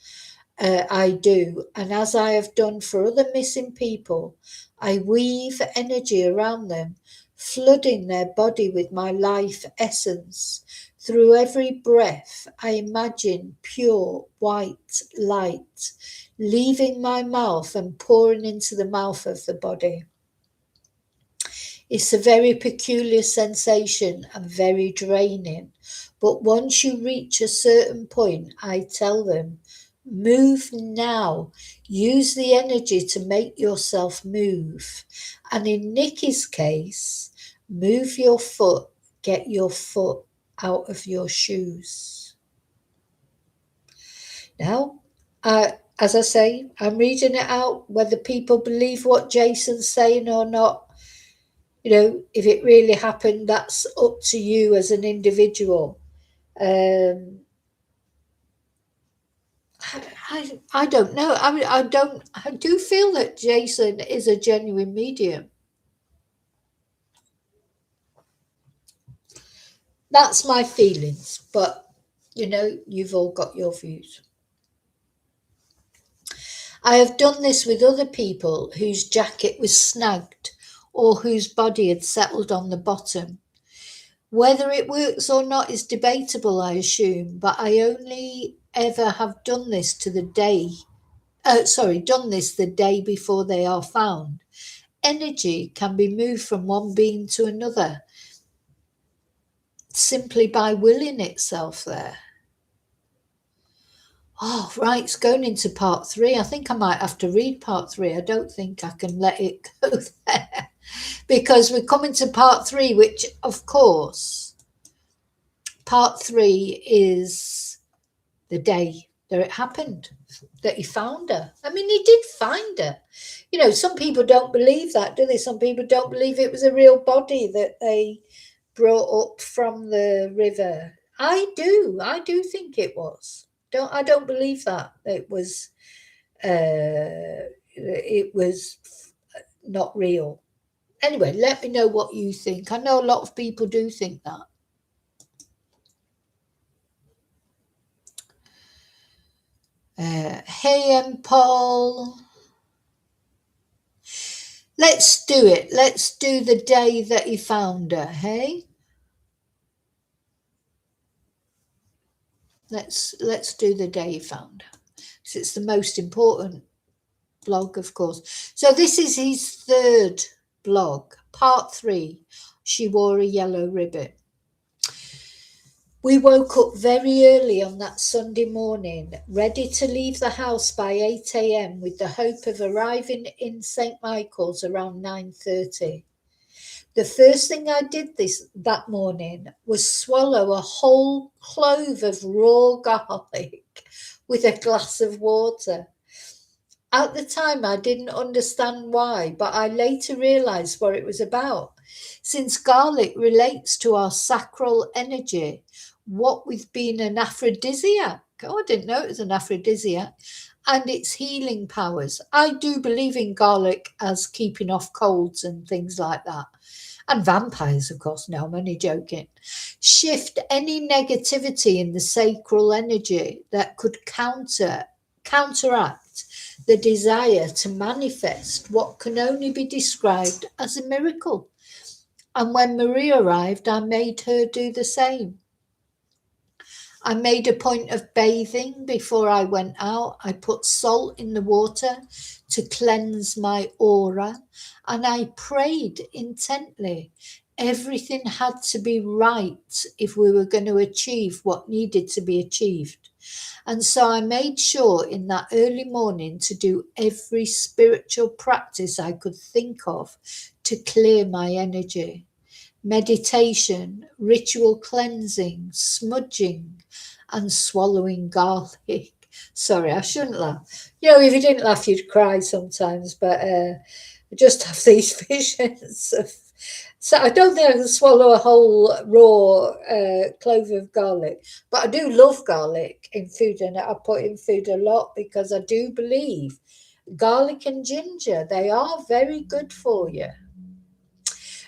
I do, and as I have done for other missing people, I weave energy around them, flooding their body with my life essence. Through every breath, I imagine pure white light, leaving my mouth and pouring into the mouth of the body. It's a very peculiar sensation and very draining, but once you reach a certain point, I tell them, Move now. Use the energy to make yourself move. And in Nikki's case, move your foot, get your foot out of your shoes. Now, as I say, I'm reading it out, whether people believe what Jason's saying or not. You know, if it really happened, that's up to you as an individual. I don't know. I mean, I do feel that Jason is a genuine medium. That's my feelings, but you know, you've all got your views. I have done this with other people whose jacket was snagged or whose body had settled on the bottom. Whether it works or not is debatable, I assume, but I only ever have done this done this the day before they are found. Energy can be moved from one being to another simply by willing itself there. Oh, right, it's going into part 3. I think I might have to read part 3. I don't think I can let it go there because we're coming to part 3, which, of course, part 3 is the day that it happened, that he found her. I mean, he did find her. You know, some people don't believe that, do they? Some people don't believe it was a real body that they brought up from the river. I do. I do think it was. I don't believe that it was not real. Anyway, let me know what you think. I know a lot of people do think that. Hey, Paul. Let's do it. Let's do the day that he found her, hey? Let's do the day he found her. So it's the most important blog, of course. So this is his 3rd blog, part 3. She wore a yellow ribbon. We woke up very early on that Sunday morning, ready to leave the house by 8 a.m. with the hope of arriving in St. Michael's around 9:30. The first thing I did that morning was swallow a whole clove of raw garlic with a glass of water. At the time, I didn't understand why, but I later realized what it was about. Since garlic relates to our sacral energy, what with being an aphrodisiac, oh, I didn't know it was an aphrodisiac, and its healing powers. I do believe in garlic as keeping off colds and things like that. And vampires, of course. No, I'm only joking. Shift any negativity in the sacral energy that could counteract the desire to manifest what can only be described as a miracle. And when Marie arrived, I made her do the same. I made a point of bathing before I went out. I put salt in the water to cleanse my aura, and I prayed intently. Everything had to be right if we were going to achieve what needed to be achieved. And so I made sure in that early morning to do every spiritual practice I could think of to clear my energy. Meditation, ritual cleansing, smudging, and swallowing garlic. Sorry, I shouldn't laugh. You know, if you didn't laugh, you'd cry sometimes, but I just have these visions of. So I don't think I can swallow a whole raw clove of garlic, but I do love garlic in food, and I put in food a lot because I do believe garlic and ginger, they are very good for you.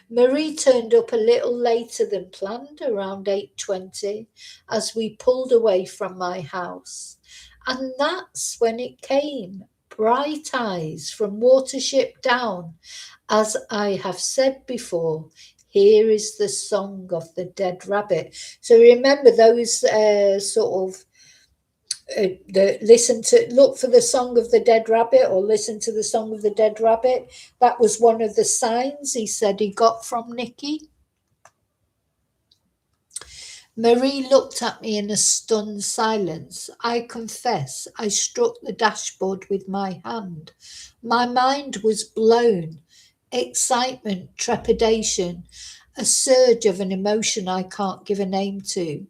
Marie turned up a little later than planned, around 8:20, as we pulled away from my house. And that's when it came. Bright eyes from Watership Down. As I have said before, here is the song of the dead rabbit. So remember those look for the song of the dead rabbit or listen to the song of the dead rabbit. That was one of the signs he said he got from Nikki. Marie looked at me in a stunned silence. I confess I struck the dashboard with my hand. My mind was blown. Excitement, trepidation, a surge of an emotion I can't give a name to.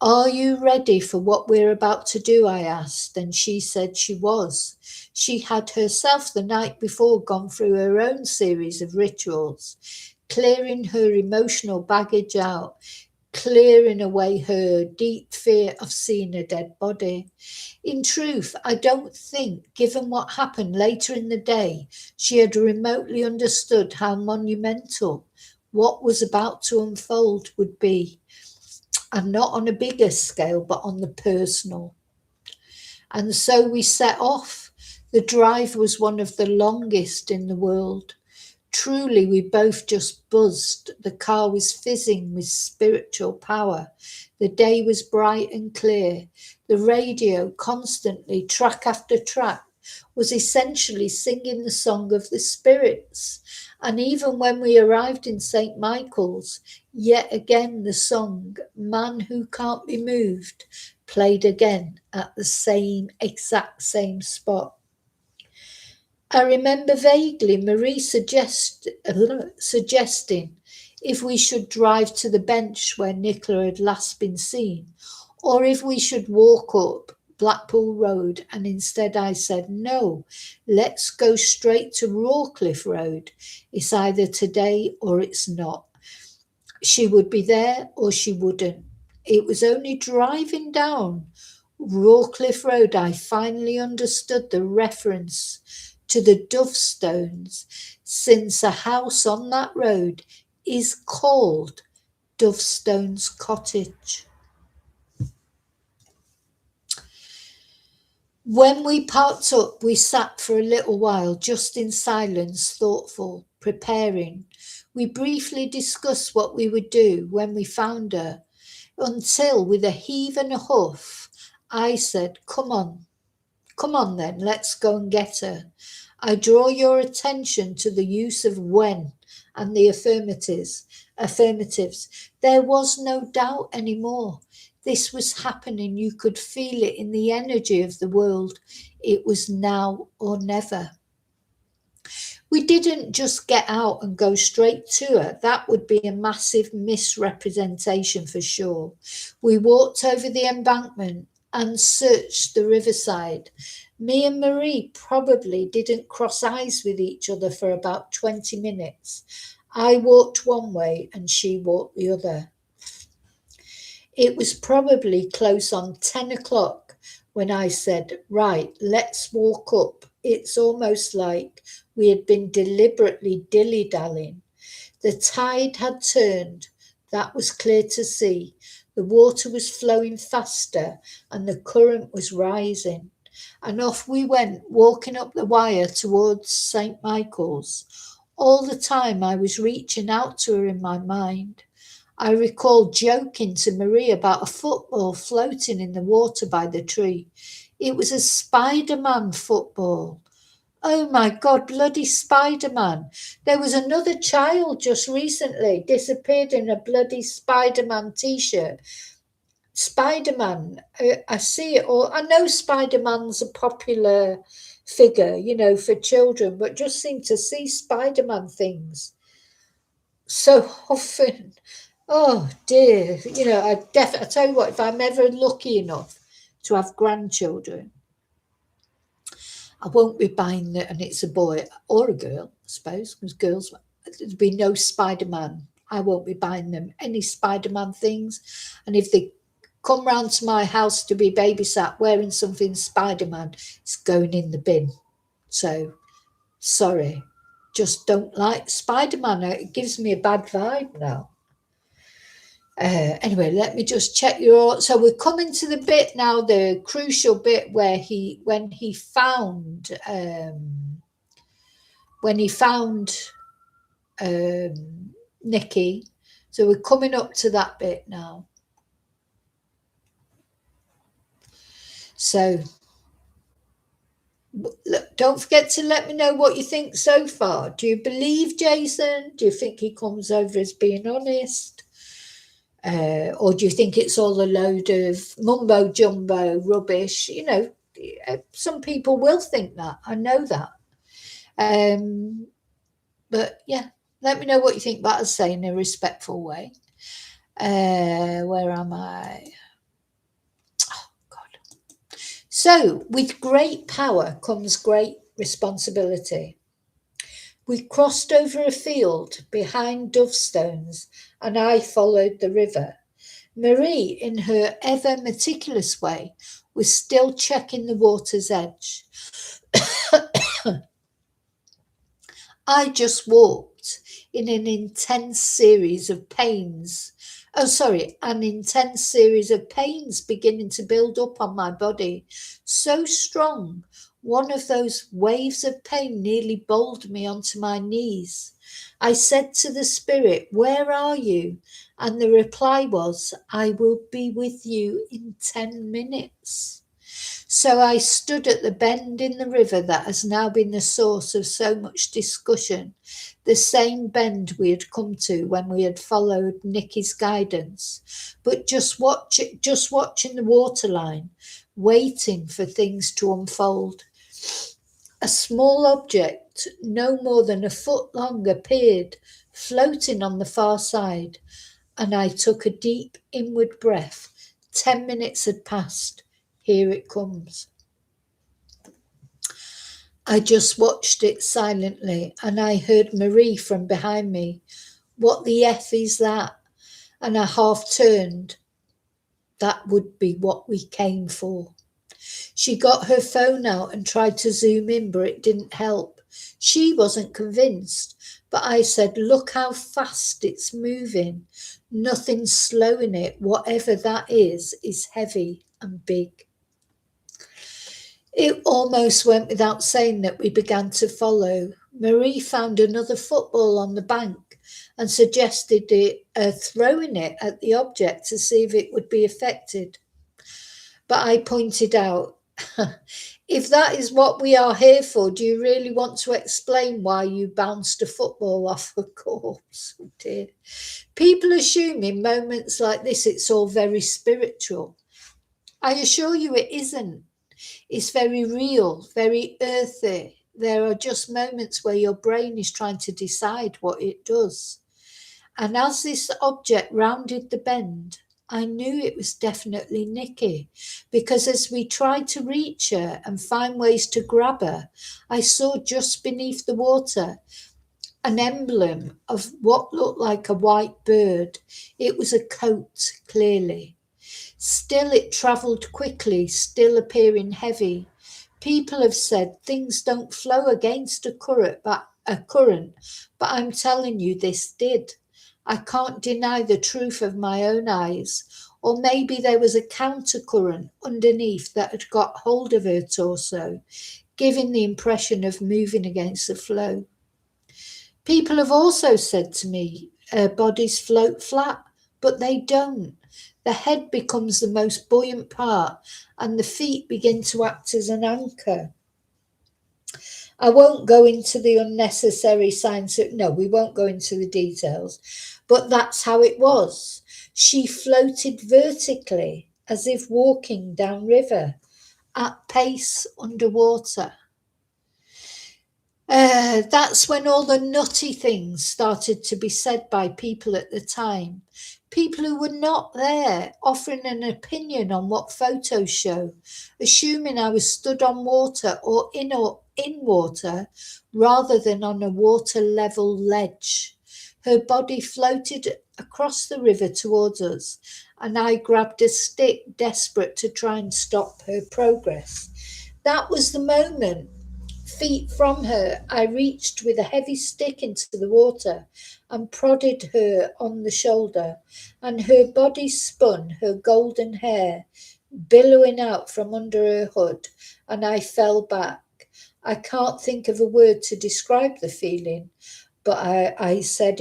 Are you ready for what we're about to do? I asked, and she said she was. She had herself the night before gone through her own series of rituals, clearing her emotional baggage out, clearing away her deep fear of seeing a dead body. In truth, I don't think, given what happened later in the day, she had remotely understood how monumental what was about to unfold would be, and not on a bigger scale, but on the personal. And so we set off. The drive was one of the longest in the world. Truly, we both just buzzed. The car was fizzing with spiritual power. The day was bright and clear. The radio, constantly, track after track, was essentially singing the song of the spirits. And even when we arrived in St. Michael's, yet again the song, Man Who Can't Be Moved, played again at the exact same spot. I remember vaguely Marie suggesting if we should drive to the bench where Nicola had last been seen, or if we should walk up Blackpool Road, and instead I said, no, let's go straight to Rawcliffe Road. It's either today or it's not. She would be there or she wouldn't. It was only driving down Rawcliffe Road I finally understood the reference to the Dovestones, since a house on that road is called Dovestones Cottage. When we parked up, we sat for a little while, just in silence, thoughtful, preparing. We briefly discussed what we would do when we found her, until, with a heave and a huff, I said, Come on then, let's go and get her. I draw your attention to the use of when and the affirmatives. There was no doubt anymore. This was happening. You could feel it in the energy of the world. It was now or never. We didn't just get out and go straight to her. That would be a massive misrepresentation for sure. We walked over the embankment and searched the riverside. Me and Marie probably didn't cross eyes with each other for about 20 minutes. I walked one way and she walked the other. It was probably close on 10 o'clock when I said, right, let's walk up. It's almost like we had been deliberately dilly-dallying. The tide had turned. That was clear to see. The water was flowing faster and the current was rising. And off we went, walking up the wire towards St. Michael's. All the time I was reaching out to her in my mind. I recall joking to Marie about a football floating in the water by the tree. It was a Spider-Man football. Oh my God, bloody Spider-Man. There was another child just recently disappeared in a bloody Spider-Man t-shirt. Spider-Man, I see it all. I know Spider-Man's a popular figure, for children, but just seem to see Spider-Man things so often. Oh dear, I tell you what, if I'm ever lucky enough to have grandchildren, I won't be buying it, and it's a boy or a girl, I suppose, because girls, there'll be no Spider-Man. I won't be buying them any Spider-Man things. And if they come round to my house to be babysat wearing something Spider-Man, it's going in the bin. So, sorry, just don't like Spider-Man. It gives me a bad vibe now. Anyway, let me just check so we're coming to the bit now, the crucial bit where when he found Nikki. So we're coming up to that bit now. So look, don't forget to let me know what you think so far. Do you believe Jason? Do you think he comes over as being honest? Or do you think it's all a load of mumbo jumbo rubbish? Some people will think that. I know that. But yeah, let me know what you think about us saying in a respectful way. Where am I? Oh, God. So, with great power comes great responsibility. We crossed over a field behind dovestones, and I followed the river. Marie, in her ever meticulous way, was still checking the water's edge. I just walked in an intense series of pains. An intense series of pains beginning to build up on my body. So strong, one of those waves of pain nearly bowled me onto my knees. I said to the spirit, "Where are you?" And the reply was, "I will be with you in 10 minutes. So I stood at the bend in the river that has now been the source of so much discussion, the same bend we had come to when we had followed Nicky's guidance, but just watching the waterline, waiting for things to unfold. A small object, no more than a foot long, appeared, floating on the far side, and I took a deep inward breath. 10 minutes had passed. Here it comes. I just watched it silently, and I heard Marie from behind me. "What the F is that?" And I half turned. That would be what we came for. She got her phone out and tried to zoom in, but it didn't help. She wasn't convinced, but I said, "Look how fast it's moving. Nothing's slowing it. Whatever that is heavy and big." It almost went without saying that we began to follow. Marie found another football on the bank and suggested throwing it at the object to see if it would be affected. But I pointed out, "If that is what we are here for, do you really want to explain why you bounced a football off a corpse?" Oh dear. People assume in moments like this it's all very spiritual. I assure you it isn't. It's very real, very earthy. There are just moments where your brain is trying to decide what it does. And as this object rounded the bend, I knew it was definitely Nicky, because as we tried to reach her and find ways to grab her, I saw just beneath the water an emblem of what looked like a white bird. It was a coat, clearly. Still, it travelled quickly, still appearing heavy. People have said things don't flow against a current, but I'm telling you this did. I can't deny the truth of my own eyes. Or maybe there was a countercurrent underneath that had got hold of her torso, giving the impression of moving against the flow. People have also said to me, bodies float flat, but they don't. The head becomes the most buoyant part, and the feet begin to act as an anchor. I won't go into the unnecessary science. No, we won't go into the details, but that's how it was. She floated vertically, as if walking downriver, at pace underwater. That's when all the nutty things started to be said by people at the time. People who were not there, offering an opinion on what photos show, assuming I was stood on water or in water rather than on a water level ledge. Her body floated across the river towards us, and I grabbed a stick, desperate to try and stop her progress. That was the moment. Feet from her, I reached with a heavy stick into the water and prodded her on the shoulder, and her body spun, her golden hair billowing out from under her hood, and I fell back. I can't think of a word to describe the feeling, but I said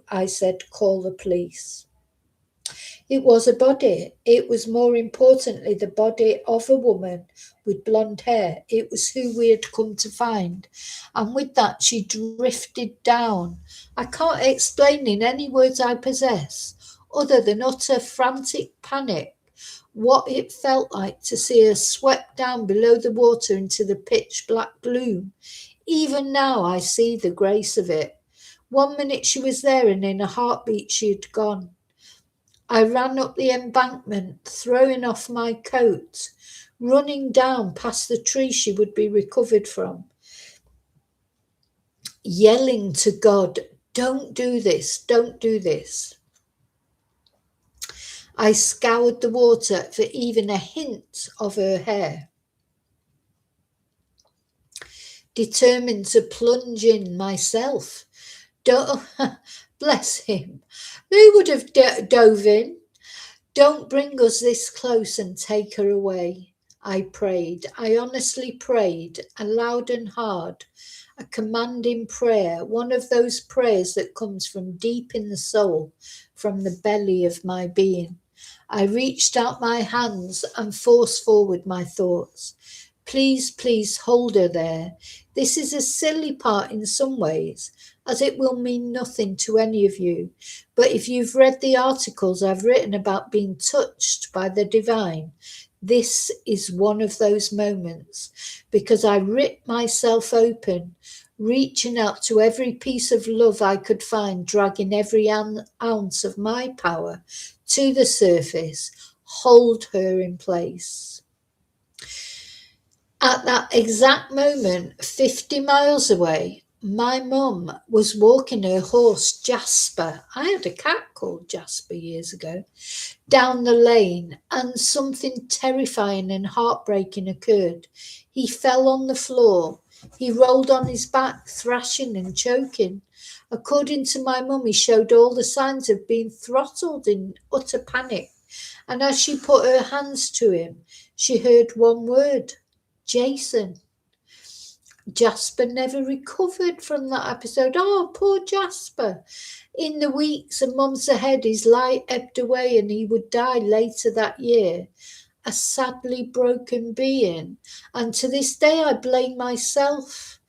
I said, "Call the police." It was a body. It was more importantly the body of a woman with blonde hair. It was who we had come to find. And with that, she drifted down. I can't explain in any words I possess other than utter frantic panic, what it felt like to see her swept down below the water into the pitch black gloom. Even now I see the grace of it. 1 minute she was there, and in a heartbeat she had gone. I ran up the embankment, throwing off my coat, running down past the tree she would be recovered from, yelling to God, "Don't do this, don't do this." I scoured the water for even a hint of her hair, determined to plunge in myself. Bless him. Who would have dove in? "Don't bring us this close and take her away." I prayed. I honestly prayed, aloud and hard, a commanding prayer, one of those prayers that comes from deep in the soul, from the belly of my being. I reached out my hands and forced forward my thoughts. Please, please hold her there. This is a silly part in some ways, as it will mean nothing to any of you. But if you've read the articles I've written about being touched by the divine, this is one of those moments, because I ripped myself open, reaching out to every piece of love I could find, dragging every ounce of my power to the surface. Hold her in place. At that exact moment, 50 miles away, my mum was walking her horse, Jasper. I had a cat called Jasper years ago, down the lane, and something terrifying and heartbreaking occurred. He fell on the floor. He rolled on his back, thrashing and choking. According to my mum, he showed all the signs of being throttled in utter panic. And as she put her hands to him, she heard one word: Jason. Jasper never recovered from that episode. Oh, poor Jasper. In the weeks and months ahead, his light ebbed away and he would die later that year, a sadly broken being. And to this day, I blame myself.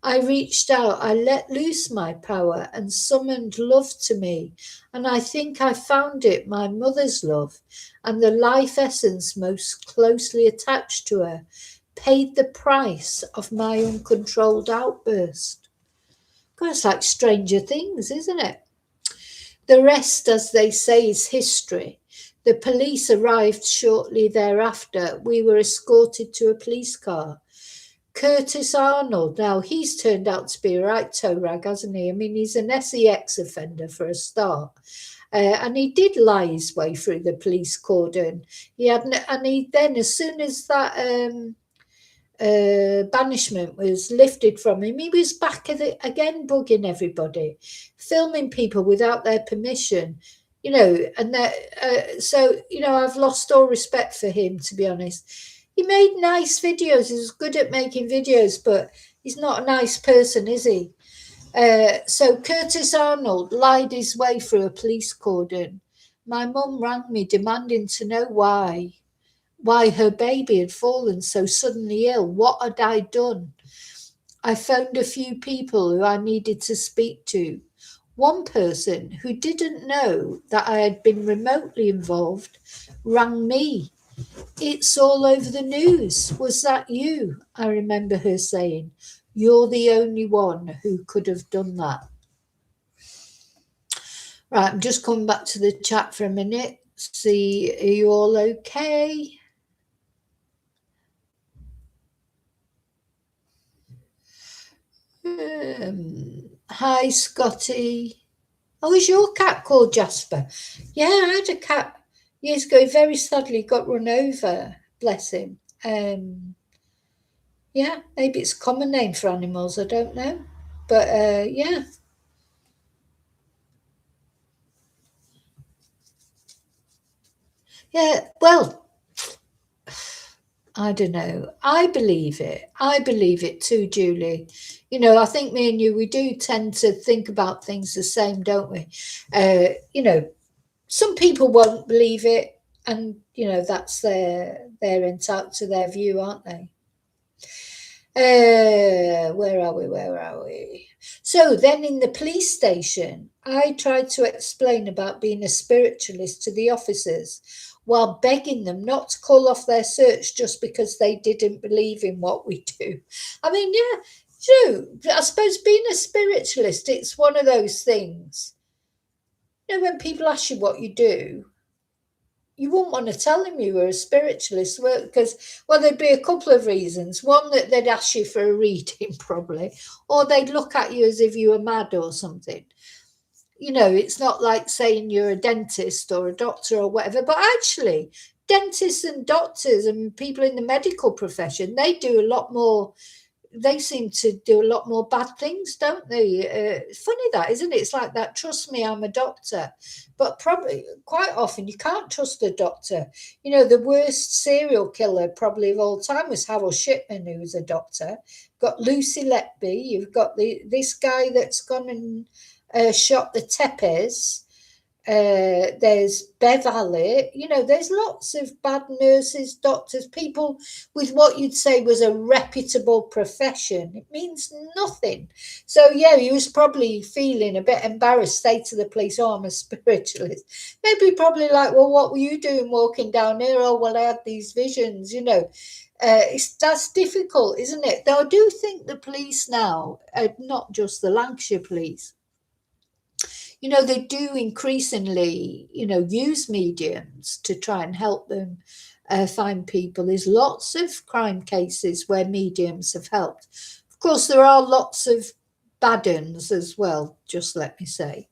I reached out, I let loose my power and summoned love to me. And I think I found it, my mother's love, and the life essence most closely attached to her, paid the price of my uncontrolled outburst. God, it's like Stranger Things, isn't it? The rest, as they say, is history. The police arrived shortly thereafter. We were escorted to a police car. Curtis Arnold, now he's turned out to be a right toe rag, hasn't he? I mean, he's an SEX offender for a start. And he did lie his way through the police cordon. Then, as soon as that banishment was lifted from him, he was back again bugging everybody, filming people without their permission, and so I've lost all respect for him, to be honest. He made nice videos, he was good at making videos, but he's not a nice person, is he? So Curtis Arnold lied his way through a police cordon. My mum rang me demanding to know why her baby had fallen so suddenly ill. What had I done? I phoned a few people who I needed to speak to. One person who didn't know that I had been remotely involved rang me. "It's all over the news. Was that you?" I remember her saying. "You're the only one who could have done that." Right, I'm just coming back to the chat for a minute. See, are you all okay? Hi, Scotty. Oh, is your cat called Jasper? Yeah, I had a cat years ago. He very sadly got run over. Bless him. Yeah, maybe it's a common name for animals. I don't know. But yeah. Yeah, well, I don't know. I believe it. I believe it too, Julie. I think me and you, we do tend to think about things the same, don't we? Some people won't believe it, and that's they're entitled to their view, aren't they? Where are we? Where are we? So then in the police station, I tried to explain about being a spiritualist to the officers while begging them not to call off their search just because they didn't believe in what we do. I mean, yeah, true. I suppose being a spiritualist, it's one of those things. You know, when people ask you what you do, you wouldn't want to tell them you were a spiritualist because, well, there'd be a couple of reasons. One, that they'd ask you for a reading probably, or they'd look at you as if you were mad or something. You know, it's not like saying you're a dentist or a doctor or whatever, but actually dentists and doctors and people in the medical profession, they do a lot more. They seem to do a lot more bad things, don't they? It's funny that, isn't it? It's like that, trust me, I'm a doctor. But probably quite often you can't trust a doctor. You know, the worst serial killer probably of all time was Harold Shipman, who was a doctor. Got Lucy Letby. You've got this guy that's gone and shot the Tepes. There's Bev Allitt. You know, there's lots of bad nurses, doctors, people with what you'd say was a reputable profession. It means nothing. So yeah, he was probably feeling a bit embarrassed, say to the police, oh, I'm a spiritualist. Maybe probably like, well, what were you doing walking down here? Oh, well, I had these visions, you know. That's difficult, isn't it? Though I do think the police now, not just the Lancashire police, you know, they do increasingly, you know, use mediums to try and help them find people. There's lots of crime cases where mediums have helped. Of course, there are lots of bad uns as well, just let me say.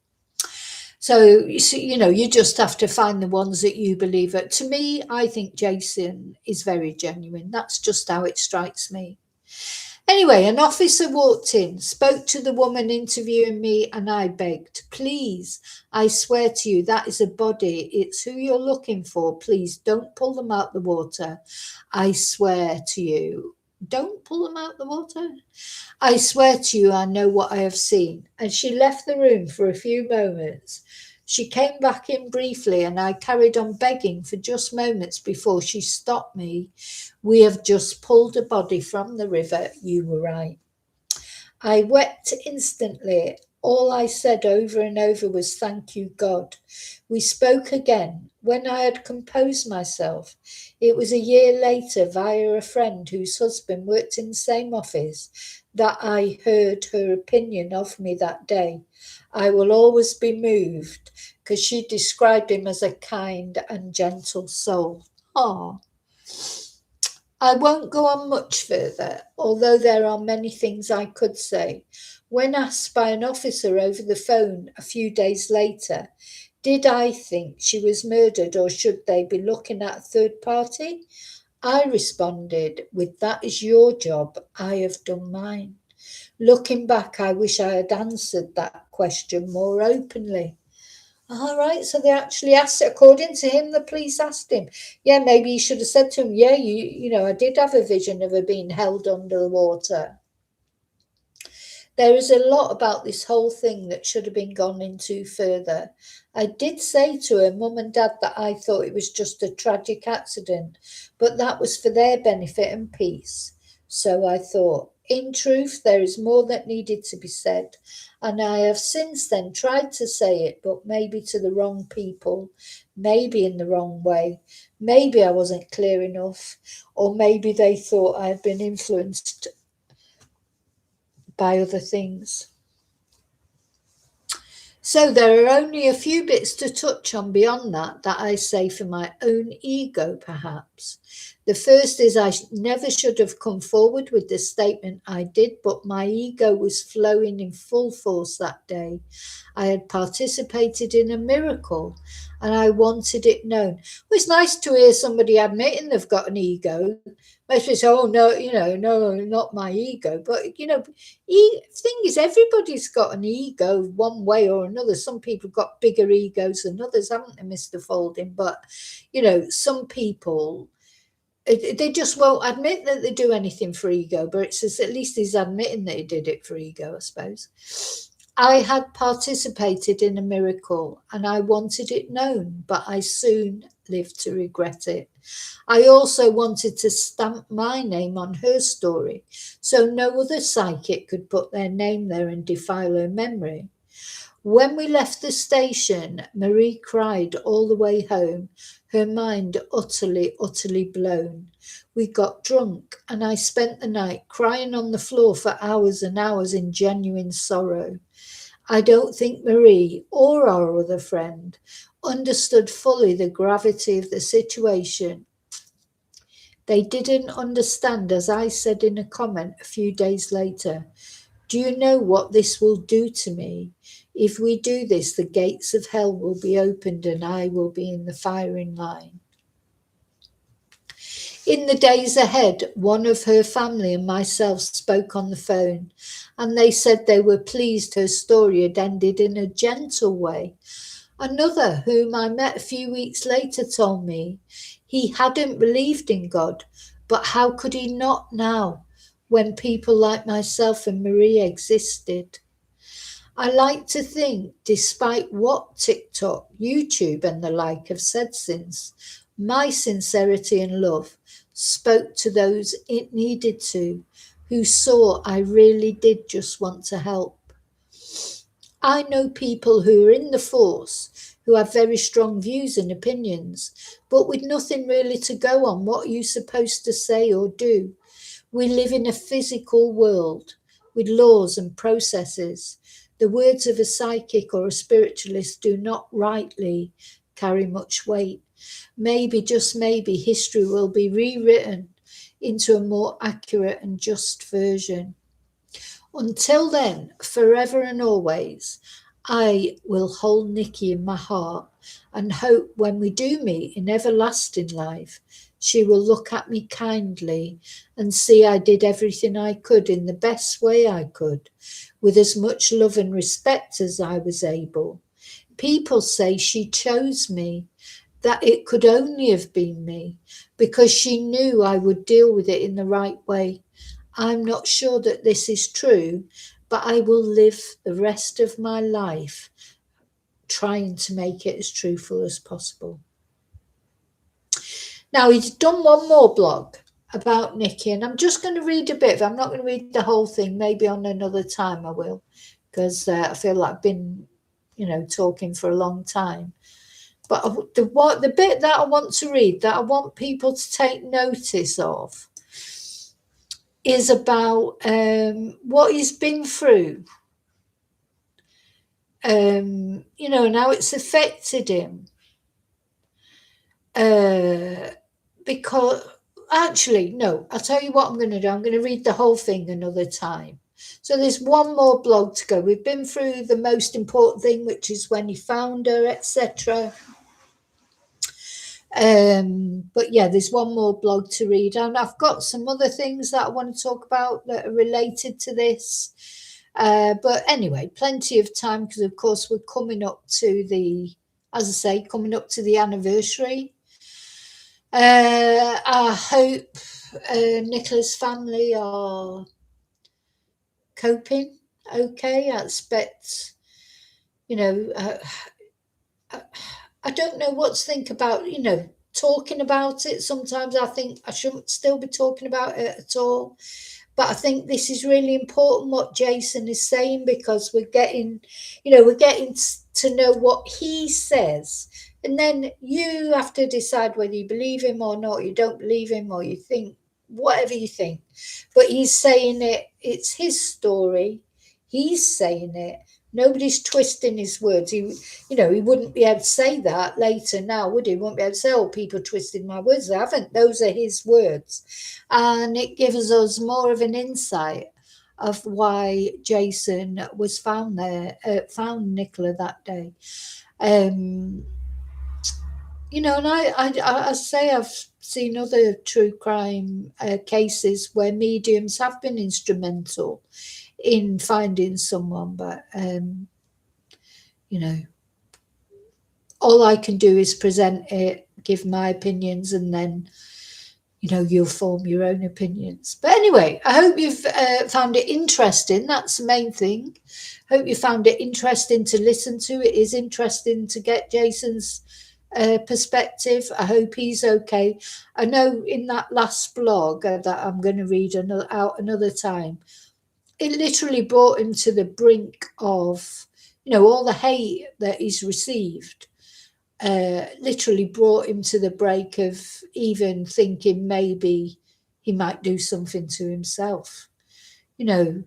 So, you know, you just have to find the ones that you believe in. To me, I think Jason is very genuine. That's just how it strikes me. Anyway, an officer walked in, spoke to the woman interviewing me, and I begged, please, I swear to you, that is a body. It's who you're looking for. Please don't pull them out the water. I swear to you. Don't pull them out the water. I swear to you, I know what I have seen. And she left the room for a few moments. She came back in briefly, and I carried on begging for just moments before she stopped me. We have just pulled a body from the river. You were right. I wept instantly. All I said over and over was, thank you, God. We spoke again. When I had composed myself, it was a year later, via a friend whose husband worked in the same office, that I heard her opinion of me that day. I will always be moved because she described him as a kind and gentle soul. Oh, I won't go on much further, although there are many things I could say. When asked by an officer over the phone a few days later, did I think she was murdered or should they be looking at a third party? I responded with, that is your job, I have done mine. Looking back, I wish I had answered that question more openly. All right, so they actually asked it. According to him, the police asked him. Yeah, maybe he should have said to him, yeah, you know, I did have a vision of her being held under the water. There is a lot about this whole thing that should have been gone into further. I did say to her mum and dad that I thought it was just a tragic accident, but that was for their benefit and peace. So I thought, in truth, there is more that needed to be said, and I have since then tried to say it, but maybe to the wrong people, maybe in the wrong way. Maybe I wasn't clear enough, or maybe they thought I had been influenced by other things. So there are only a few bits to touch on beyond that I say for my own ego, perhaps. The first is I never should have come forward with the statement I did, but my ego was flowing in full force that day. I had participated in a miracle and I wanted it known. Well, it's nice to hear somebody admitting they've got an ego. Most people say, oh, no, you know, no, not my ego. But, you know, thing is, everybody's got an ego one way or another. Some people got bigger egos than others, haven't they, Mr. Folding? But, you know, some people, they just won't admit that they do anything for ego, but it says at least he's admitting that he did it for ego, I suppose. I had participated in a miracle and I wanted it known, but I soon lived to regret it. I also wanted to stamp my name on her story so no other psychic could put their name there and defile her memory. When we left the station, Marie cried all the way home, her mind utterly, utterly blown. We got drunk, and I spent the night crying on the floor for hours and hours in genuine sorrow. I don't think Marie or our other friend understood fully the gravity of the situation. They didn't understand, as I said in a comment a few days later. Do you know what this will do to me? If we do this, the gates of hell will be opened and I will be in the firing line. In the days ahead, one of her family and myself spoke on the phone, and they said they were pleased her story had ended in a gentle way. Another, whom I met a few weeks later, told me he hadn't believed in God, but how could he not now, when people like myself and Marie existed? I like to think, despite what TikTok, YouTube, and the like have said since, my sincerity and love spoke to those it needed to, who saw I really did just want to help. I know people who are in the force who have very strong views and opinions, but with nothing really to go on. What are you supposed to say or do? We live in a physical world with laws and processes. The words of a psychic or a spiritualist do not rightly carry much weight. Maybe, just maybe, history will be rewritten into a more accurate and just version. Until then, forever and always, I will hold Nikki in my heart and hope when we do meet in everlasting life, she will look at me kindly and see I did everything I could in the best way I could, with as much love and respect as I was able. People say she chose me, that it could only have been me, because she knew I would deal with it in the right way. I'm not sure that this is true, but I will live the rest of my life trying to make it as truthful as possible. Now, he's done one more blog about Nikki, and I'm just going to read a bit. I'm not going to read the whole thing. Maybe on another time I will, because I feel like I've been, talking for a long time. But the bit that I want to read, that I want people to take notice of, is about what he's been through, and how it's affected him. Because actually, no, I'll tell you what I'm going to do. I'm going to read the whole thing another time. So there's one more blog to go. We've been through the most important thing, which is when he found her, etc. But yeah, there's one more blog to read, and I've got some other things that I want to talk about that are related to this. But anyway, plenty of time, because of course we're coming up to the, as I say, coming up to the anniversary. I hope Nicola's family are coping okay. I expect, I don't know what to think about, talking about it. Sometimes I think I shouldn't still be talking about it at all. But I think this is really important what Jason is saying, because we're getting to know what he says. And then you have to decide whether you believe him or not, you don't believe him, or you think whatever you think. But he's saying it, it's his story. He's saying it. Nobody's twisting his words. He wouldn't be able to say that later now, would he? He wouldn't be able to say, oh, people twisted my words. They haven't. Those are his words. And it gives us more of an insight of why Jason was found found Nicola that day. And I say I've seen other true crime cases where mediums have been instrumental in finding someone, but all I can do is present it, give my opinions, and then you'll form your own opinions. But anyway, I hope you've found it interesting. That's the main thing. Hope you found it interesting to listen to. It is interesting to get Jason's perspective. I hope he's okay. I know in that last blog that I'm going to read out another time, it literally brought him to the brink of, all the hate that he's received. Literally brought him to the break of even thinking maybe he might do something to himself. I'm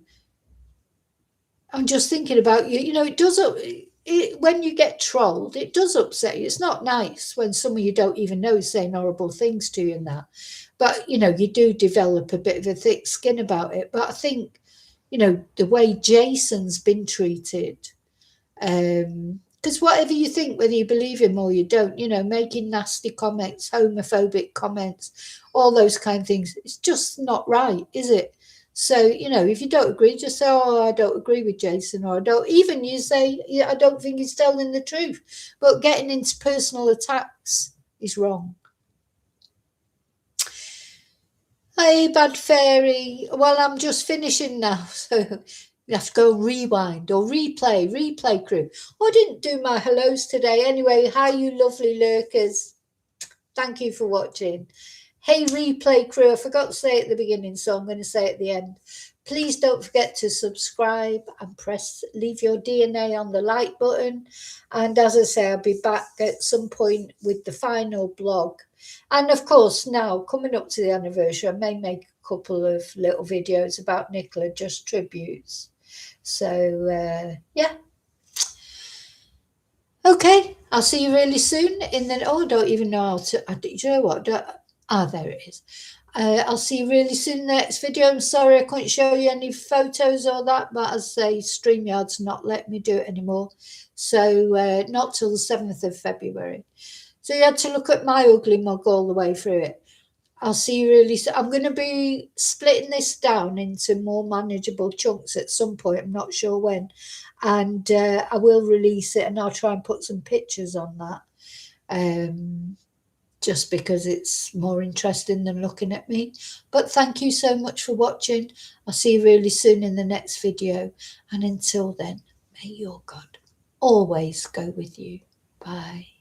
just thinking about it does when you get trolled, it does upset you. It's not nice when someone you don't even know is saying horrible things to you and that. But you do develop a bit of a thick skin about it. But I think, the way Jason's been treated, because whatever you think, whether you believe him or you don't, making nasty comments, homophobic comments, all those kind of things, it's just not right, is it? So, if you don't agree, just say, oh, I don't agree with Jason, or I don't, even you say, yeah, I don't think he's telling the truth. But getting into personal attacks is wrong. Hey, Bad Fairy. Well, I'm just finishing now, so you have to go rewind or replay crew. I didn't do my hellos today. Anyway, hi, you lovely lurkers. Thank you for watching. Hey, replay crew, I forgot to say it at the beginning, so I'm going to say it at the end. Please don't forget to subscribe and leave your DNA on the like button. And as I say, I'll be back at some point with the final blog. And of course, now coming up to the anniversary, I may make a couple of little videos about Nicola, just tributes. So, yeah. Okay, I'll see you really soon. I don't even know how to, do you know what? There it is. I'll see you really soon in the next video. I'm sorry I couldn't show you any photos or that, but as I say, StreamYard's not letting me do it anymore. So not till the 7th of February. So you had to look at my ugly mug all the way through it. I'll see you really soon. I'm going to be splitting this down into more manageable chunks at some point. I'm not sure when. And I will release it, and I'll try and put some pictures on that. Just because it's more interesting than looking at me. But thank you so much for watching. I'll see you really soon in the next video. And until then, may your God always go with you. Bye.